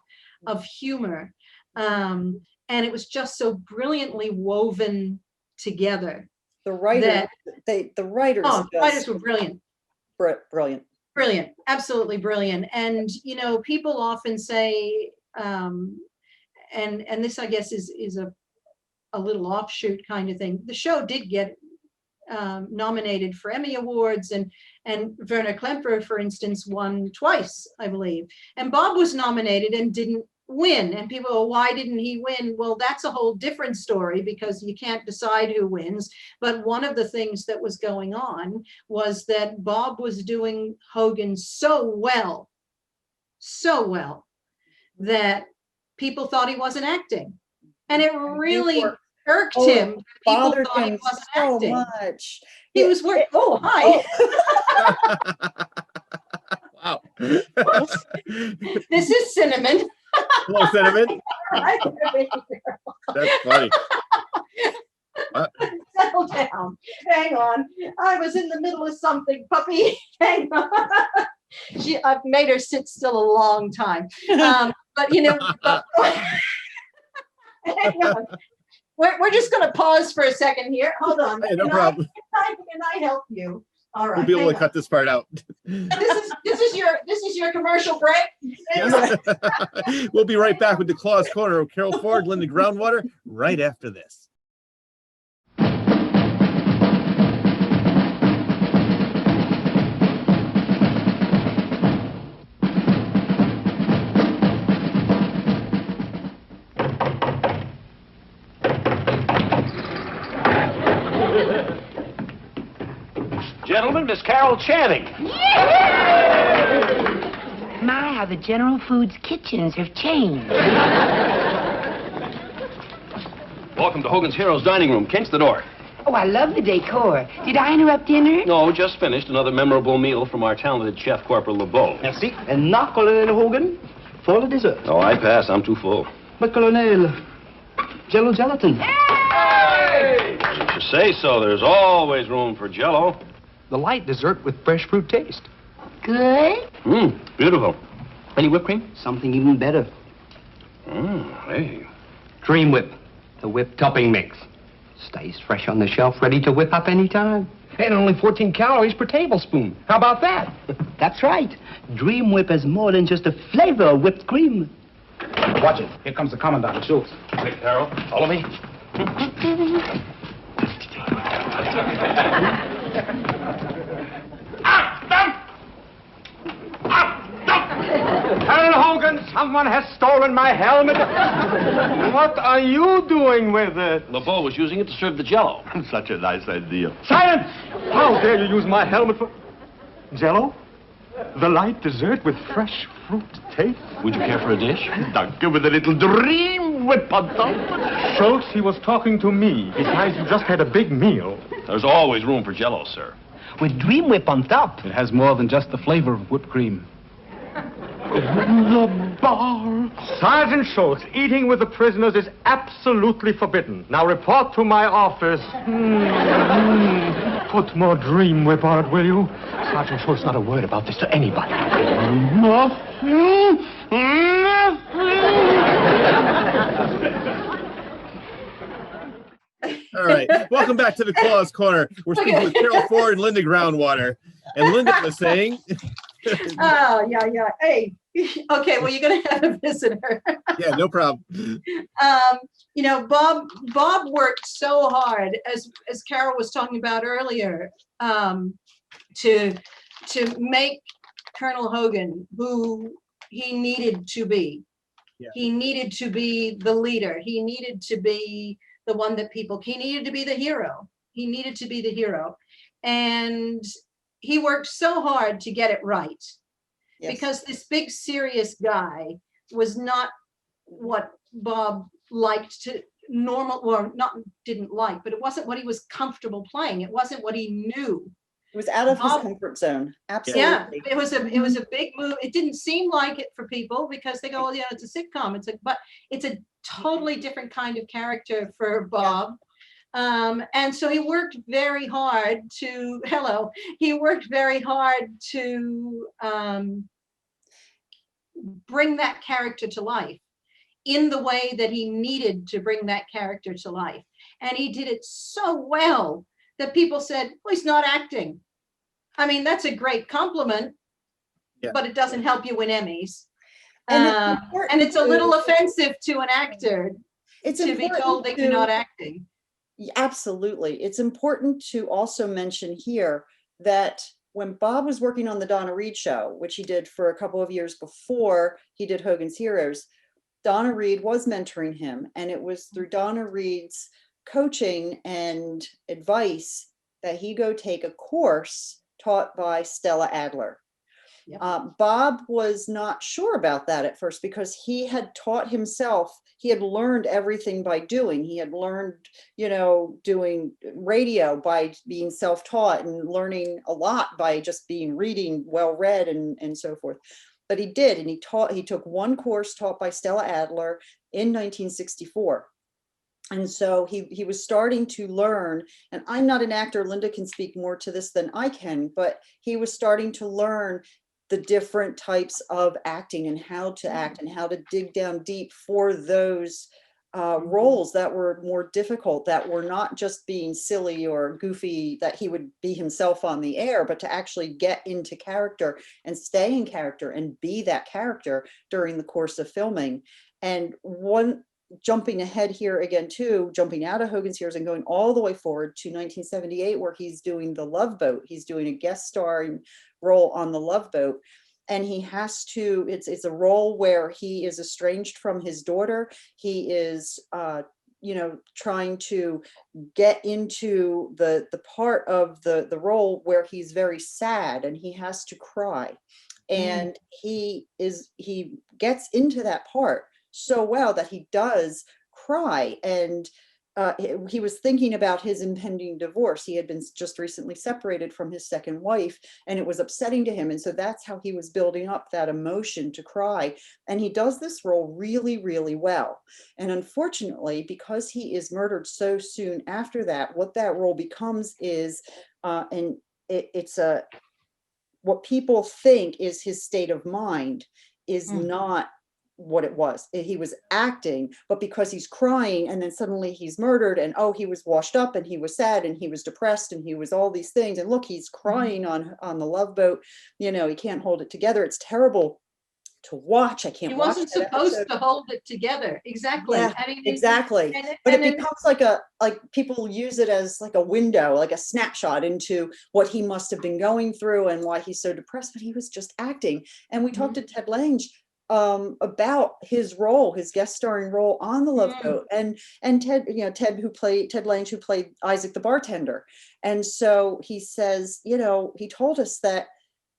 humor. And it was just so brilliantly woven together. The writers, the writers were brilliant. Brilliant, absolutely brilliant. And you know, people often say, and this I guess is a little offshoot kind of thing. The show did get nominated for Emmy Awards, and Werner Klemperer, for instance, won twice, I believe. And Bob was nominated and didn't win. And people go, why didn't he win? Well, that's a whole different story because you can't decide who wins. But one of the things that was going on was that Bob was doing Hogan so well that people thought he wasn't acting. And it really irked him. People thought he wasn't acting. Much. He was working. Oh, hi. Wow. This is Cinnamon. Hello, Cinnamon. That's funny. Settle down. Hang on. I was in the middle of something, puppy. Hang on. I've made her sit still a long time. But you know, hang on. We're just going to pause for a second here. Hold on. Hey, no problem. Can I help you? All right. We'll be able to cut this part out. This is your commercial break. Yes. We'll be right back with the Claw's Corner of Carol Ford, Linda Groundwater, right after this. Gentlemen, Miss Carol Channing. My, how the General Foods kitchens have changed. Welcome to Hogan's Heroes dining room. Kent's the door. Oh, I love the decor. Did I interrupt dinner? No, just finished another memorable meal from our talented chef, Corporal LeBeau. Merci. And now, Colonel Hogan, for the dessert. Oh, I pass. I'm too full. But, Colonel, Jello gelatin. Hey! If you say so, there's always room for Jello. The light dessert with fresh fruit taste. Good. Beautiful. Any whipped cream? Something even better. Hey. Dream Whip, the whipped topping mix. Stays fresh on the shelf, ready to whip up any time. And only 14 calories per tablespoon. How about that? That's right. Dream Whip has more than just a flavor of whipped cream. Watch it. Here comes the Commandant, Schultz. Quick, Carol. Follow me. Colonel Hogan, someone has stolen my helmet. What are you doing with it? LeBeau was using it to serve the Jello. Such a nice idea. Silence! How dare you use my helmet for... Jello? The light dessert with fresh fruit taste? Would you care for a dish? Danke, with a little dream whip on top. Schultz, he was talking to me. Besides, you just had a big meal. There's always room for Jello, sir. With Dream Whip on top. It has more than just the flavor of whipped cream. bar. Sergeant Schultz, eating with the prisoners is absolutely forbidden. Now report to my office. Put more dream whip on it, will you? Sergeant Schultz, not a word about this to anybody. All right. Welcome back to the Claus Corner. We're speaking with Carol Ford and Linda Groundwater. And Linda was saying... Oh, yeah. Hey, okay, well, you're going to have a visitor. Yeah, no problem. Bob worked so hard, as Carol was talking about earlier, to make Colonel Hogan who he needed to be. Yeah. He needed to be the leader. He needed to be the one that he needed to be the hero. He needed to be the hero. And he worked so hard to get it right. Yes. Because this big serious guy was not what Bob liked to didn't like, but it wasn't what he was comfortable playing. It wasn't what he knew. It was out of his comfort zone. Absolutely. Yeah, it was a big move. It didn't seem like it for people because they go, well, yeah, it's a sitcom. But it's a totally different kind of character for Bob. Yeah. And so he worked very hard to bring that character to life in the way that he needed to bring that character to life. And he did it so well that people said, well, he's not acting. I mean, that's a great compliment, yeah, but it doesn't help you win Emmys. And it's a little offensive to an actor to be told that you're not acting. Absolutely. It's important to also mention here that when Bob was working on the Donna Reed show, which he did for a couple of years before he did Hogan's Heroes, Donna Reed was mentoring him. And it was through Donna Reed's coaching and advice that he go take a course taught by Stella Adler. Yep. Bob was not sure about that at first because he had taught himself. He had learned everything by doing. He had learned, doing radio by being self-taught and learning a lot by just reading well-read and so forth. But he did, and he took one course taught by Stella Adler in 1964. And so he was starting to learn, and I'm not an actor, Linda can speak more to this than I can, but he was starting to learn the different types of acting and how to act and how to dig down deep for those roles that were more difficult, that were not just being silly or goofy, that he would be himself on the air, but to actually get into character and stay in character and be that character during the course of filming. And jumping ahead here again too, jumping out of Hogan's Heroes and going all the way forward to 1978, where he's doing The Love Boat. He's doing a guest starring role on The Love Boat. And he has to, it's a role where he is estranged from his daughter. He is, trying to get into the part of the role where he's very sad and he has to cry. And he gets into that part so well that he does cry. And he was thinking about his impending divorce. He had been just recently separated from his second wife, and it was upsetting to him. And so that's how he was building up that emotion to cry. And he does this role really, really well. And unfortunately, because he is murdered so soon after that, what that role becomes is, what people think is his state of mind is not what it was. He was acting, but because he's crying and then suddenly he's murdered and he was washed up and he was sad and he was depressed and he was all these things, and look, he's crying on the Love Boat, he can't hold it together. It's terrible to watch. I can't He watch wasn't that supposed episode. to hold it together. Exactly. Yeah, exactly. But it becomes like people use it as like a window, like a snapshot into what he must have been going through and why he's so depressed, but he was just acting. And we talked to Ted Lange about his role, his guest starring role on The Love Boat, and Ted Lange, who played Isaac the bartender. And so he says, he told us that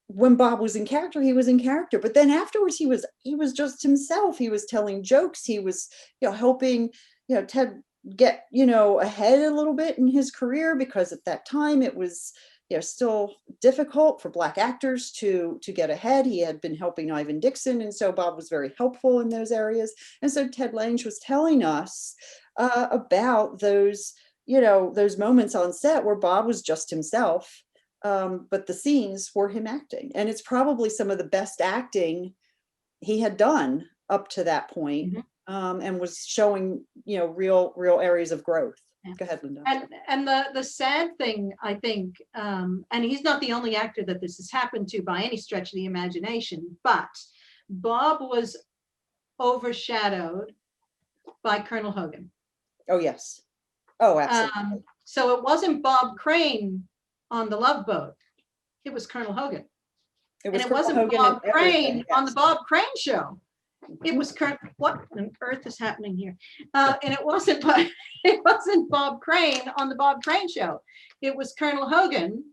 when Bob was in character, he was in character, but then afterwards he was just himself. He was telling jokes. He was, helping, Ted get, ahead a little bit in his career, because at that time it was, still difficult for Black actors to get ahead. He had been helping Ivan Dixon, and so Bob was very helpful in those areas. And so Ted Lange was telling us about those, those moments on set where Bob was just himself, but the scenes were him acting. And it's probably some of the best acting he had done up to that point, and was showing, real areas of growth. Go ahead, Linda. And the sad thing, I think, and he's not the only actor that this has happened to by any stretch of the imagination, but Bob was overshadowed by Colonel Hogan. Oh, yes. Oh, absolutely. So it wasn't Bob Crane on the Love Boat. It was Colonel Hogan. It was And it wasn't Hogan Bob and Crane everything, on the yes. Bob Crane show. It was what on earth is happening here? And it wasn't Bob Crane on the Bob Crane show. It was Colonel Hogan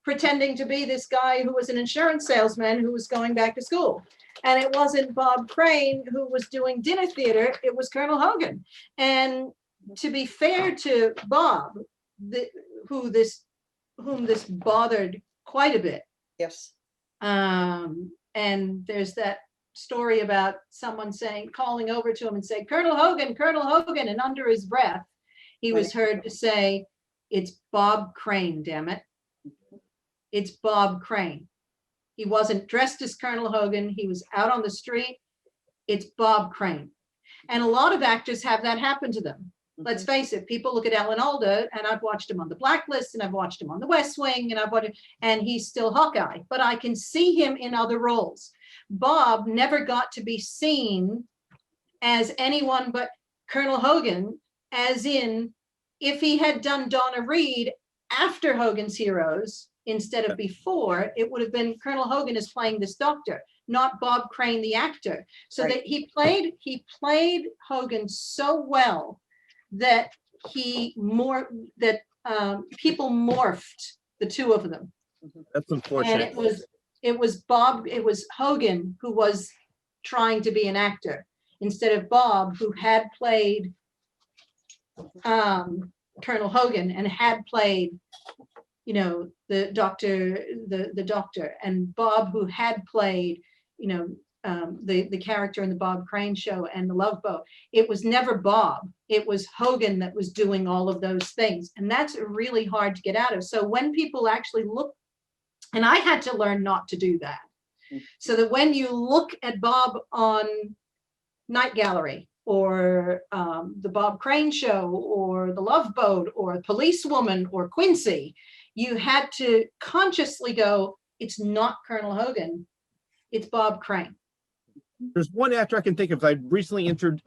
pretending to be this guy who was an insurance salesman who was going back to school. And it wasn't Bob Crane who was doing dinner theater. It was Colonel Hogan. And to be fair to Bob, whom this bothered quite a bit. Yes. And there's that story about someone calling over to him and say, Colonel Hogan, and under his breath, he was heard to say, it's Bob Crane, damn it. It's Bob Crane. He wasn't dressed as Colonel Hogan. He was out on the street. It's Bob Crane. And a lot of actors have that happen to them. Let's face it, people look at Alan Alda, and I've watched him on The Blacklist, and I've watched him on The West Wing, and he's still Hawkeye, but I can see him in other roles. Bob never got to be seen as anyone but Colonel Hogan, as in, if he had done Donna Reed after Hogan's Heroes instead of before, it would have been Colonel Hogan is playing this doctor, not Bob Crane, the actor. So that he played Hogan so well that people morphed the two of them. That's unfortunate. And it was Hogan who was trying to be an actor instead of Bob, who had played Colonel Hogan and had played, the doctor, and Bob, who had played, the character in the Bob Crane show and the Love Boat. It was never Bob. It was Hogan that was doing all of those things. And that's really hard to get out of. So when people actually look, and I had to learn not to do that. So that when you look at Bob on Night Gallery or the Bob Crane show or the Love Boat or Policewoman or Quincy, you had to consciously go, it's not Colonel Hogan, it's Bob Crane. There's one actor I can think of. I recently interviewed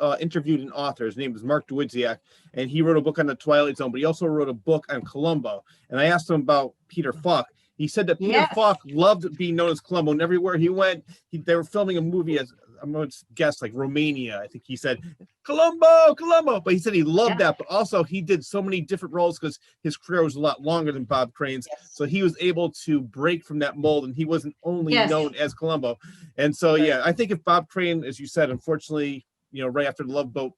an author. His name is Mark Dawidziak, and he wrote a book on the Twilight Zone, but he also wrote a book on Columbo. And I asked him about Peter Falk. He said that Peter Falk loved being known as Columbo, and everywhere he went, they were filming a movie as, I'm going to guess, like Romania. I think he said, Columbo. But he said he loved that, but also he did so many different roles because his career was a lot longer than Bob Crane's. So he was able to break from that mold, and he wasn't only known as Columbo. And so, I think if Bob Crane, as you said, unfortunately, right after the Love Boat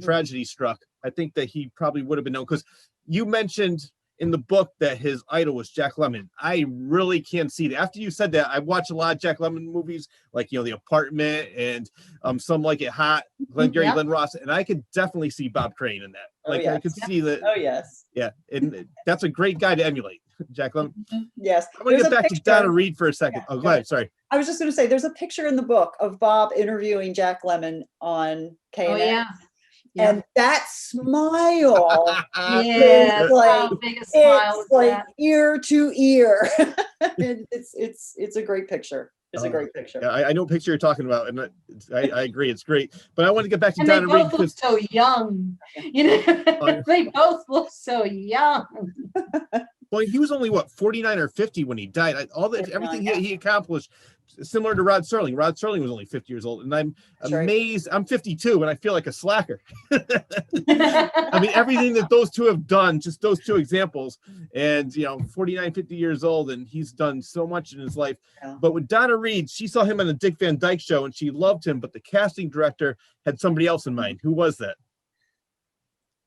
tragedy struck, I think that he probably would have been known, because you mentioned in the book that his idol was Jack Lemmon. I really can't see that. After you said that, I watched a lot of Jack Lemmon movies, like, The Apartment and Some Like It Hot, Glengarry Glen Ross, and I could definitely see Bob Crane in that. Like, I could see that. Oh, yes. Yeah, and that's a great guy to emulate, Jack Lemmon. Yes. I'm going to get back to Donna Reed for a second. Oh, go ahead. Sorry. I was just going to say, there's a picture in the book of Bob interviewing Jack Lemmon on KNX. Oh, yeah. And that smile, it's like ear to ear. And it's a great picture. It's a great picture. Yeah, I know what picture you're talking about, and I agree, it's great. But I want to get back to and Donna Reed because so young. They both look so young. Well, he was only 49 or 50 when he died. Everything he accomplished, similar to Rod Serling. Rod Serling was only 50 years old, and I'm amazed. I'm 52, and I feel like a slacker. I mean, everything that those two have done, just those two examples, and 49, 50 years old, and he's done so much in his life. Yeah. But with Donna Reed, she saw him on the Dick Van Dyke Show, and she loved him, but the casting director had somebody else in mind. Who was that?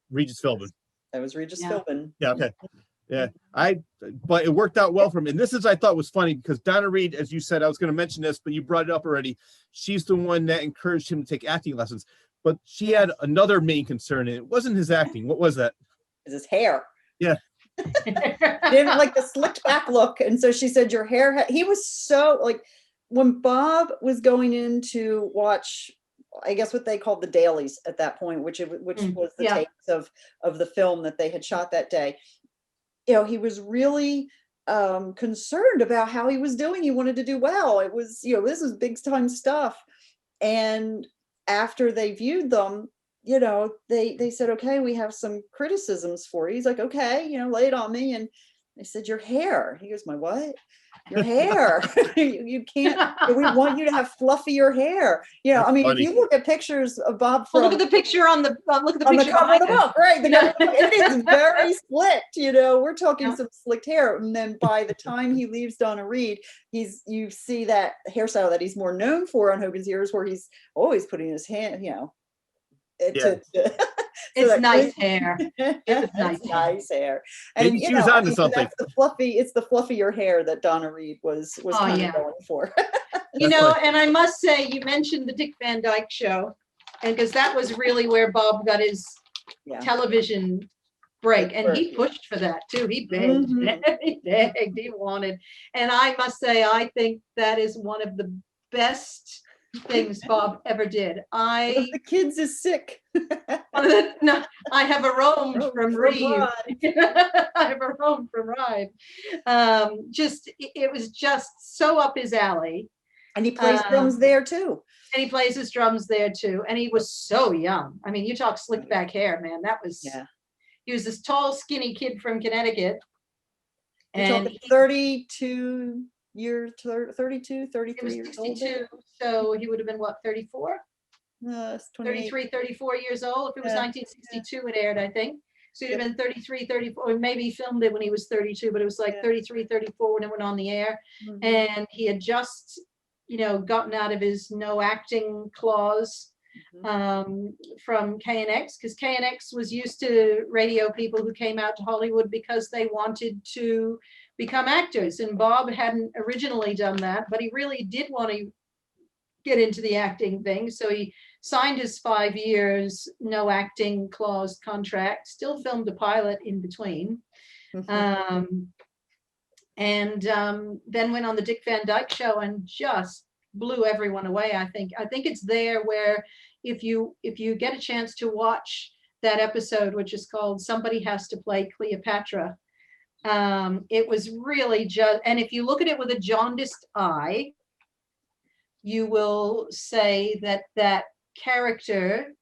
Regis Philbin. That was Regis Philbin. Yeah. Okay. Yeah, but it worked out well for him. And this is, I thought was funny because Donna Reed, as you said, I was going to mention this, but you brought it up already. She's the one that encouraged him to take acting lessons, but she had another main concern, and it wasn't his acting. What was that? Is his hair. Yeah. He didn't like the slicked back look. And so she said, your hair, he was so like, when Bob was going in to watch, I guess what they called the dailies at that point, which was the takes of the film that they had shot that day. You know, he was really concerned about how he was doing. He wanted to do well. It was, you know, this is big time stuff. And after they viewed them, you know, they said, okay, we have some criticisms for you. He's like, okay, you know, lay it on me. And they said, your hair. He goes, my what? Your hair. You can't, we want you to have fluffier hair. You know, That's I mean, funny. if you look at pictures of Bob Well, from look at the picture on the on the picture cover of the behind us. book, right? The cover of the book, it is very slicked, you know, we're talking Yeah. some slicked hair. And then by the time he leaves Donna Reed, you see that hairstyle that he's more known for on Hogan's Heroes, where he's always putting his hand, you know, It's nice hair. It's nice hair. And Maybe you she was know, onto something. that's the fluffy, it's the fluffier hair that Donna Reed was kind of going for. You know, and I must say, you mentioned the Dick Van Dyke Show, and because that was really where Bob got his Yeah. television break, and he pushed for that too. He begged, he begged, he wanted. And I must say, I think that is one of the best things Bob ever did. One of the kids is sick. No, I have a roam from Reed. Rod. I have a roam from Ride. It was just so up his alley. And he plays drums there too. And he plays his drums there too. And he was so young. I mean, you talk slick back hair, man. That was, he was this tall, skinny kid from Connecticut. And 32 years, 32, 33 he was years old. 62. So he would have been what, 34? 33, 34 years old. If it was 1962, it aired, I think. So he'd have been 33, 34, or maybe he filmed it when he was 32, but it was like 33, 34 when it went on the air. And he had just, you know, gotten out of his no acting clause from KNX, because KNX was used to radio people who came out to Hollywood because they wanted to become actors. And Bob hadn't originally done that, but he really did want to get into the acting thing. So he signed his 5 years no acting clause contract, still filmed a pilot in between. And then went on the Dick Van Dyke Show and just blew everyone away. I think it's there where if you get a chance to watch that episode, which is called Somebody Has to Play Cleopatra, it was really just, and if you look at it with a jaundiced eye, you will say that that character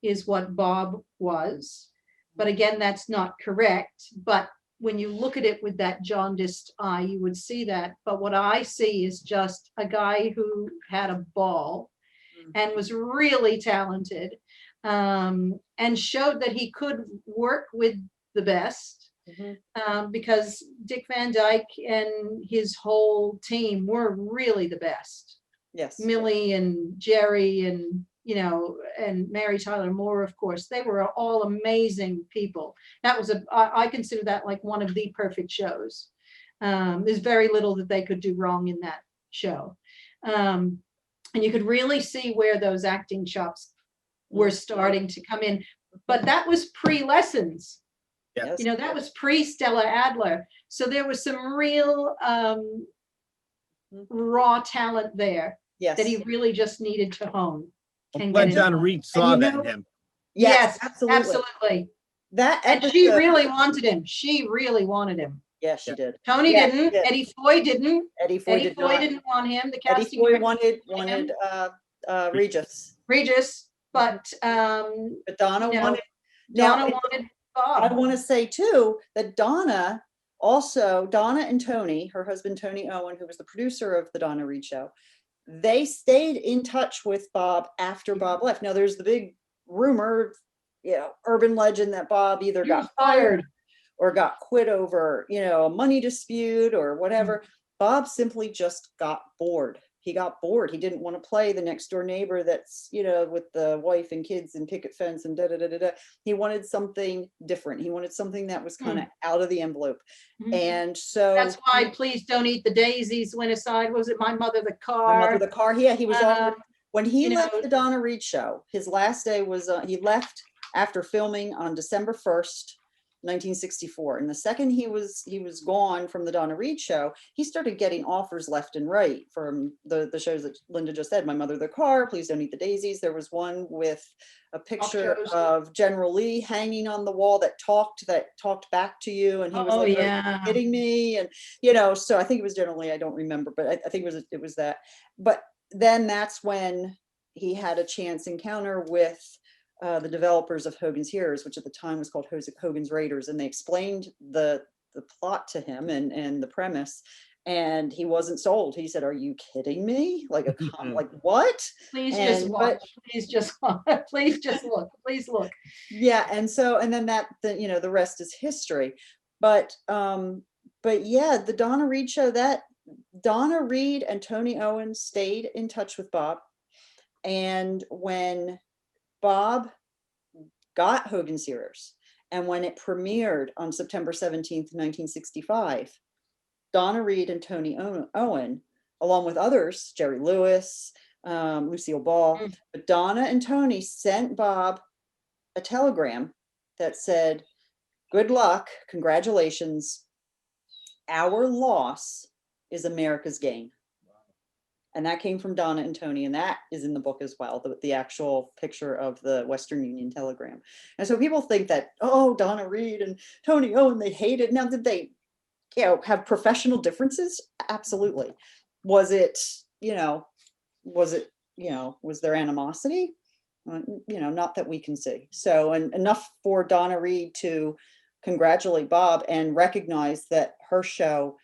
is what Bob was. But again, that's not correct. But when you look at it with that jaundiced eye, you would see that. But what I see is just a guy who had a ball and was really talented, and showed that he could work with the best, because Dick Van Dyke and his whole team were really the best. Yes. Millie and Jerry and, you know, and Mary Tyler Moore, of course, they were all amazing people. That was I consider that like one of the perfect shows. There's very little that they could do wrong in that show. And you could really see where those acting chops were starting to come in. But that was pre-Lessons. Yes. You know, that was pre-Stella Adler. So there was some real raw talent there that he really just needed to hone. I'm glad Donna Reed saw that in him. Yes, absolutely. That episode, and she really wanted him. She really wanted him. Yes, she did. Tony didn't. Eddie Foy didn't. Eddie Foy didn't want him. The casting Eddie Foy wanted Regis. But Donna wanted. Donna wanted Bob. I want to say too that Donna and Tony, her husband Tony Owen, who was the producer of the Donna Reed Show, they stayed in touch with Bob after Bob left. Now there's the big rumor, you know, urban legend that Bob either got fired or got quit over, you know, a money dispute or whatever. Bob simply just got bored. he got bored. He didn't want to play the next door neighbor that's, you know, with the wife and kids and picket fence and da da da da da. He wanted something different. He wanted something that was kind of out of the envelope. Mhm. And so That's why Please Don't Eat the Daisies went aside. Was it My Mother the My Mother Car? the Car, yeah, he was offered, when he you left know- the Donna Reed show, his last day was, he left after filming on December 1st, 1964. And the second he was gone from the Donna Reed show, he started getting offers left and right from the shows that Linda just said, My Mother the Car, Please Don't Eat the Daisies. There was one with a picture shows. of General Lee hanging on the wall that talked back to you. And he was Oh, like, "Are you yeah. kidding me?" And, you know, so I think it was General Lee, I don't remember, but I think it was that. But then that's when he had a chance encounter with the developers of Hogan's Heroes, which at the time was called Hogan's Raiders, and they explained the plot to him and the premise, and he wasn't sold. He said, "Are you kidding me? Like like what?" Please just And- watch. Please just watch. Please just look. Please look. Yeah, and then you know, the rest is history. But yeah, the Donna Reed show, that Donna Reed and Tony Owen stayed in touch with Bob, and when Bob got Hogan's Heroes, and when it premiered on September 17th, 1965, Donna Reed and Tony Owen, along with others, Jerry Lewis, Lucille Ball, but Donna and Tony sent Bob a telegram that said, "Good luck, congratulations. Our loss is America's gain." And that came from Donna and Tony, and that is in the book as well, the actual picture of the Western Union telegram. And so people think that, oh, Donna Reed and Tony Owen, they hated. Now, did they, you know, have professional differences? Absolutely. Was there animosity? You know, not that we can see. So, and enough for Donna Reed to congratulate Bob and recognize that her show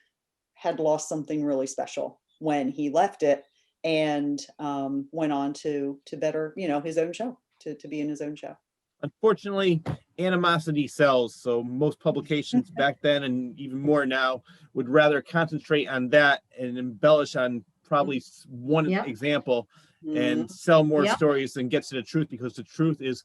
had lost something really special when he left it and went on to better, you know, his own show, to be in his own show. Unfortunately, animosity sells. So most publications back then and even more now would rather concentrate on that and embellish on probably one Yep. example and sell more Yep. stories than get to the truth, because the truth is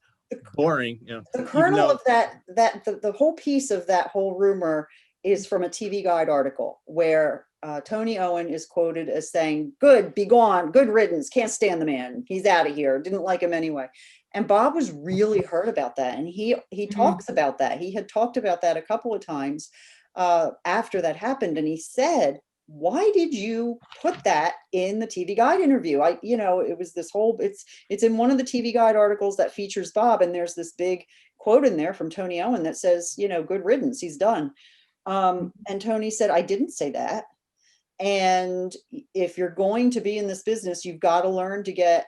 boring. You know, The kernel of the whole piece of that whole rumor is from a TV Guide article where Tony Owen is quoted as saying, "Good, be gone, good riddance, can't stand the man, he's out of here, didn't like him anyway." And Bob was really hurt about that, and he talks about that. He had talked about that a couple of times after that happened, and he said, "Why did you put that in the TV Guide interview?" It was this whole, it's in one of the TV Guide articles that features Bob, and there's this big quote in there from Tony Owen that says, you know, "Good riddance, he's done." And Tony said, "I didn't say that. And if you're going to be in this business, you've got to learn to get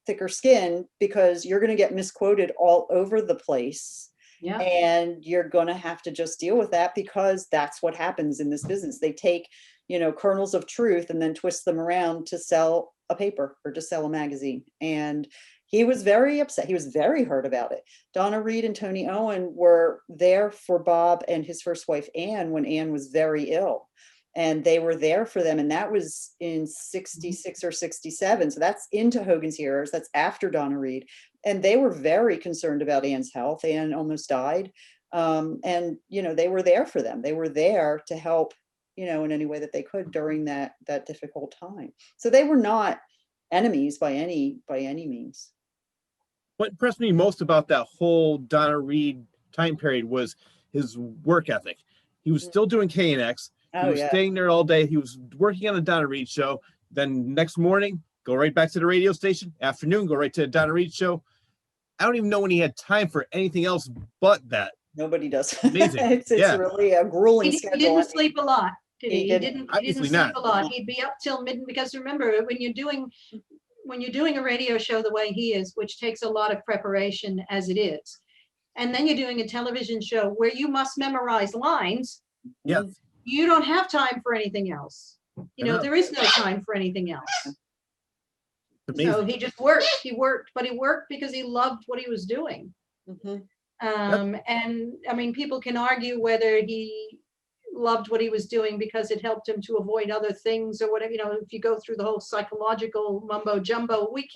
thicker skin, because you're going to get misquoted all over the place. Yeah. And you're going to have to just deal with that, because that's what happens in this business. They take, you know, kernels of truth and then twist them around to sell a paper or to sell a magazine." And he was very upset. He was very hurt about it. Donna Reed and Tony Owen were there for Bob and his first wife, Ann, when Ann was very ill. And they were there for them. And that was in 66 or 67. So that's into Hogan's Heroes. That's after Donna Reed. And they were very concerned about Ann's health. Ann almost died. And, you know, they were there for them. They were there to help, you know, in any way that they could during that difficult time. So they were not enemies by any means. What impressed me most about that whole Donna Reed time period was his work ethic. He was still doing KNX. He was staying there all day. He was working on the Donna Reed show. Then next morning, go right back to the radio station. Afternoon, go right to the Donna Reed show. I don't even know when he had time for anything else but that. Nobody does. Amazing. It's really a grueling schedule. He didn't sleep a lot, did he? He He didn't Obviously sleep not. a lot. He'd be up till midnight, because remember, when you're doing a radio show the way he is, which takes a lot of preparation as it is, and then you're doing a television show where you must memorize lines. Yeah. You don't have time for anything else. You know, know. there is no time for anything else. Amazing. So he just worked. He worked because he loved what he was doing. Mhm. And I mean, people can argue whether he loved what he was doing because it helped him to avoid other things or whatever. You know, if you go through the whole psychological mumbo jumbo, we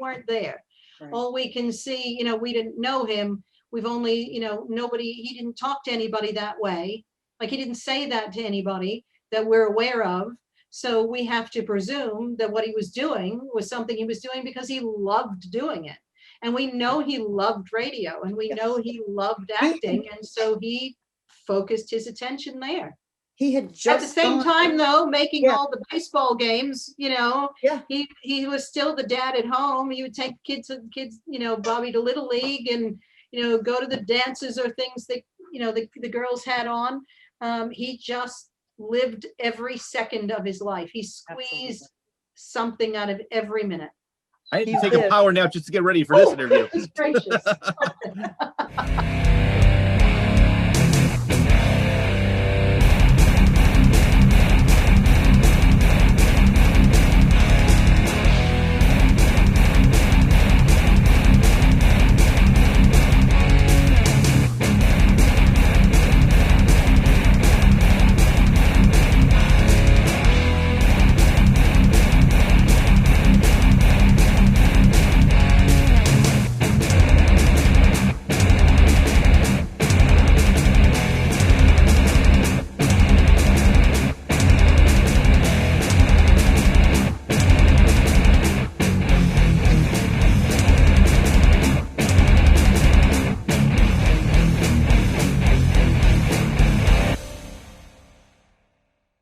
weren't there. Right. All we can see, you know, we didn't know him. We've only, you know, he didn't talk to anybody that way. Like he didn't say that to anybody that we're aware of. So we have to presume that what he was doing was something he was doing because he loved doing it. And we know he loved radio, and we know he loved acting. And so he focused his attention there. He had just at the same time, though, making Yeah. all the baseball games, you know, Yeah. he was still the dad at home. He would take kids, you know, Bobby to Little League and, you know, go to the dances or things that, you know, the girls had on. He just lived every second of his life. He squeezed something out of every minute. I had He to take a did. power nap just to get ready for this interview. Goodness gracious.